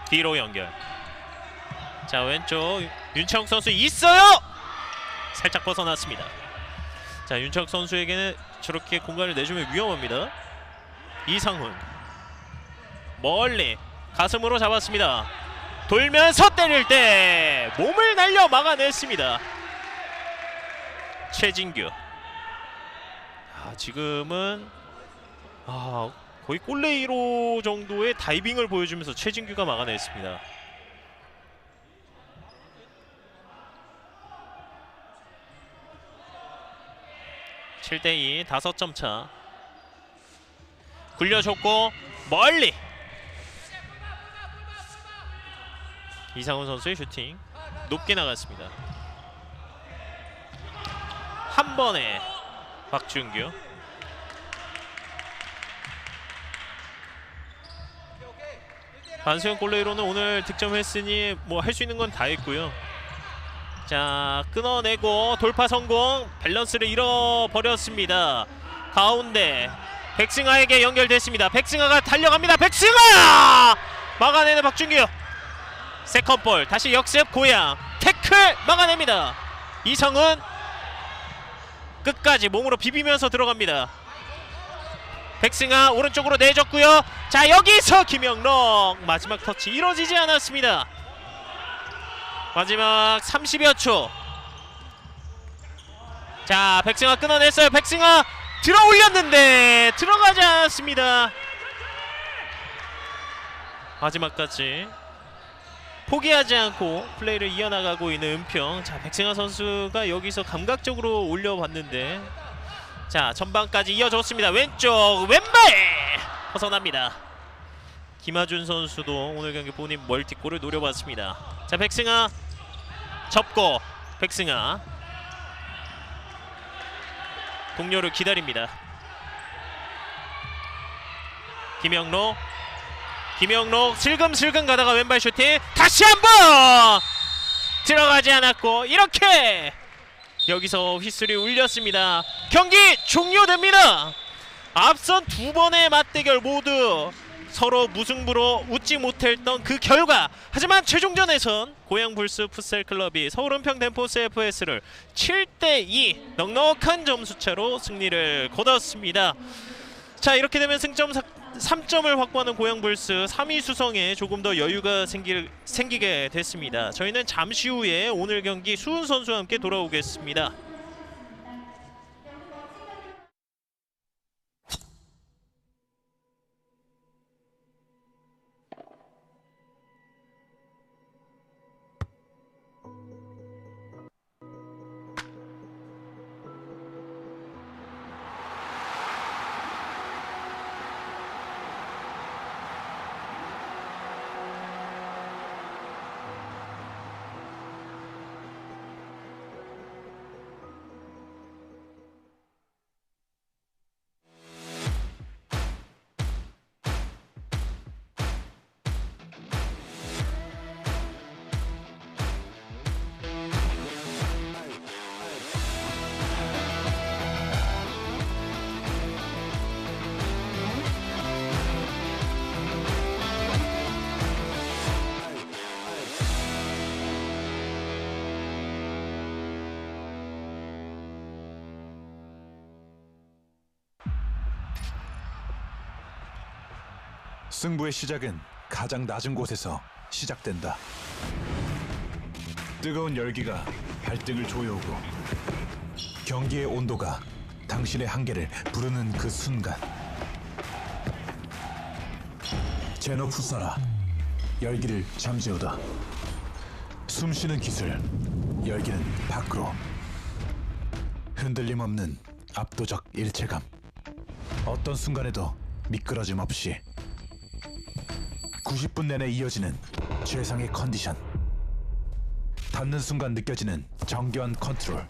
Speaker 1: 뒤로 연결. 자, 왼쪽 윤창욱 선수 있어요. 살짝 벗어났습니다. 자, 윤창욱 선수에게는 저렇게 공간을 내주면 위험합니다. 이상훈 멀리 가슴으로 잡았습니다. 돌면서 때릴 때 몸을 날려 막아냈습니다. 최진규. 지금은 거의 골레이로 정도의 다이빙을 보여주면서 최진규가 막아냈습니다. (7대2) 5점 차. 굴려줬고 멀리. 이상훈 선수의 슈팅 높게 나갔습니다. 한 번에 박준규. 반수형 골레이로는 오늘 득점했으니 뭐 할 수 있는 건 다 했고요. 자, 끊어내고 돌파 성공. 밸런스를 잃어버렸습니다. 가운데 백승아에게 연결됐습니다. 백승아가 달려갑니다. 백승아! 막아내는 박준규. 세컨볼 다시 역습. 고양 태클 막아냅니다. 이성은 끝까지 몸으로 비비면서 들어갑니다. 백승아 오른쪽으로 내줬고요. 자, 여기서 김영록 마지막 터치 이루어지지 않았습니다. 마지막 30여 초. 자, 백승아 끊어냈어요. 백승아 들어 올렸는데 들어가지 않았습니다. 마지막까지 포기하지 않고 플레이를 이어나가고 있는 은평. 자, 백승아 선수가 여기서 감각적으로 올려봤는데, 자, 전방까지 이어줬습니다. 왼쪽 왼발 벗어납니다. 김하준 선수도 오늘 경기 본인 멀티골을 노려봤습니다. 자, 백승아 접고 백승아 동료를 기다립니다. 김영록 슬금슬금 가다가 왼발 슈팅 다시 한번 들어가지 않았고, 이렇게 여기서 휘슬이 울렸습니다. 경기 종료됩니다. 앞선 두 번의 맞대결 모두 서로 무승부로 웃지 못했던 그 결과, 하지만 최종전에선 고양불스 풋살클럽이 서울은평 댐포스 FS를 7대2 넉넉한 점수차로 승리를 거뒀습니다. 자, 이렇게 되면 승점 3점을 확보하는 고양불스 3위 수성에 조금 더 여유가 생기게 됐습니다. 저희는 잠시 후에 오늘 경기 수훈 선수와 함께 돌아오겠습니다.
Speaker 2: 승부의 시작은 가장 낮은 곳에서 시작된다. 뜨거운 열기가 발등을 조여오고 경기의 온도가 당신의 한계를 부르는 그 순간, 제너 풋사라, 열기를 잠재우다. 숨쉬는 기술, 열기는 밖으로. 흔들림 없는 압도적 일체감, 어떤 순간에도 미끄러짐 없이 90분 내내 이어지는 최상의 컨디션, 닿는 순간 느껴지는 정교한 컨트롤,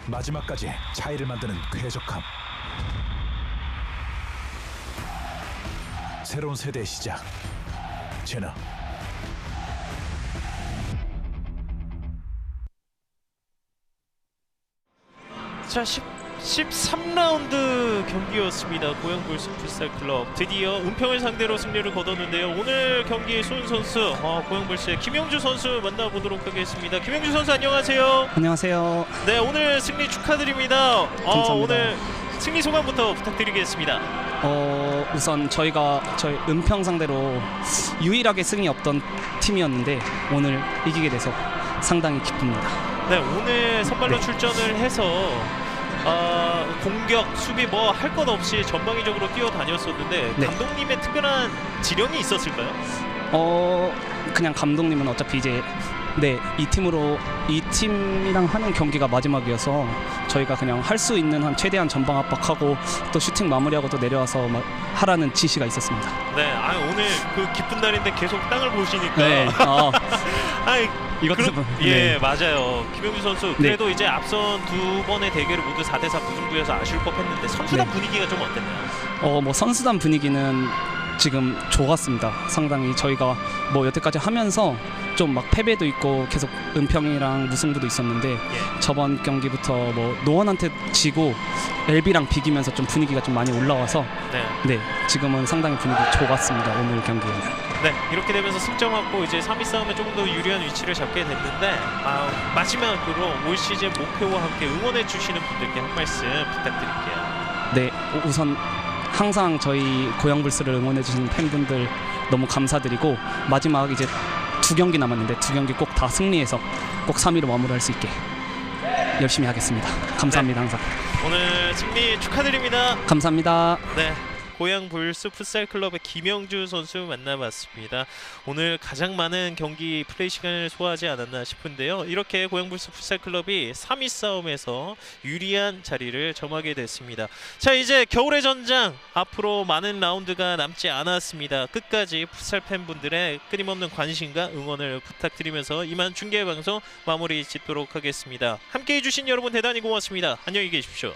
Speaker 2: 마지막까지 차이를 만드는 쾌적함. 새로운 세대의 시작, 제너.
Speaker 1: 자, 13라운드 경기였습니다. 고양불스 풋살클럽 드디어 은평을 상대로 승리를 거뒀는데요. 오늘 경기 수훈 선수, 고양불스의 김영주 선수 만나보도록 하겠습니다. 김영주 선수 안녕하세요.
Speaker 3: 안녕하세요.
Speaker 1: 네, 오늘 승리 축하드립니다.
Speaker 3: 감사합니다.
Speaker 1: 오늘 승리 소감부터 부탁드리겠습니다.
Speaker 3: 우선 저희 은평 상대로 유일하게 승이 없던 팀이었는데 오늘 이기게 돼서 상당히 기쁩니다.
Speaker 1: 네, 오늘 선발로
Speaker 3: 네.
Speaker 1: 출전을 해서 공격, 수비 뭐 할 것 없이 전방위적으로 뛰어다녔었는데,
Speaker 3: 네.
Speaker 1: 감독님의 특별한 지령이 있었을까요?
Speaker 3: 그냥 감독님은 어차피 이제 이 팀이랑 하는 경기가 마지막이어서 저희가 그냥 할 수 있는 한 최대한 전방 압박하고 또 슈팅 마무리하고 또 내려와서 막 하라는 지시가 있었습니다.
Speaker 1: 네, 오늘 그 기쁜 날인데 계속 땅을 보시니까.
Speaker 3: 네.
Speaker 1: 이것도 예,
Speaker 3: 네.
Speaker 1: 맞아요. 김영주 선수 그래도 이제 앞선 두 번의 대결을 모두 4대4 무승부여서 아쉬울 법했는데 선수단
Speaker 3: 네.
Speaker 1: 분위기가 좀 어땠나요?
Speaker 3: 뭐 선수단 분위기는 지금 좋았습니다. 상당히 저희가 뭐 여태까지 하면서 좀 막 패배도 있고 계속 은평이랑 무승부도 있었는데 저번 경기부터 뭐 노원한테 지고 LB랑 비기면서 좀 분위기가 좀 많이 올라와서 네, 지금은 상당히 분위기 좋았습니다. 오늘 경기는.
Speaker 1: 네, 이렇게 되면서 승점 확보 이제 3위 싸움에 조금 더 유리한 위치를 잡게 됐는데 마지막으로 올 시즌 목표와 함께 응원해 주시는 분들께 한 말씀 부탁드릴게요.
Speaker 3: 네, 우선 항상 저희 고영불스를 응원해 주신 팬분들 너무 감사드리고 마지막 이제 2경기 남았는데 2경기 꼭 다 승리해서 꼭 3위로 마무리할 수 있게 열심히 하겠습니다. 감사합니다. 항상.
Speaker 1: 오늘 승리 축하드립니다.
Speaker 3: 감사합니다.
Speaker 1: 네. 고양 불스 풋살 클럽의 김영주 선수 만나봤습니다. 오늘 가장 많은 경기 플레이 시간을 소화하지 않았나 싶은데요. 이렇게 고양 불스 풋살 클럽이 3위 싸움에서 유리한 자리를 점하게 됐습니다. 자, 이제 겨울의 전장 앞으로 많은 라운드가 남지 않았습니다. 끝까지 풋살 팬분들의 끊임없는 관심과 응원을 부탁드리면서 이만 중계 방송 마무리 짓도록 하겠습니다. 함께해 주신 여러분 대단히 고맙습니다. 안녕히 계십시오.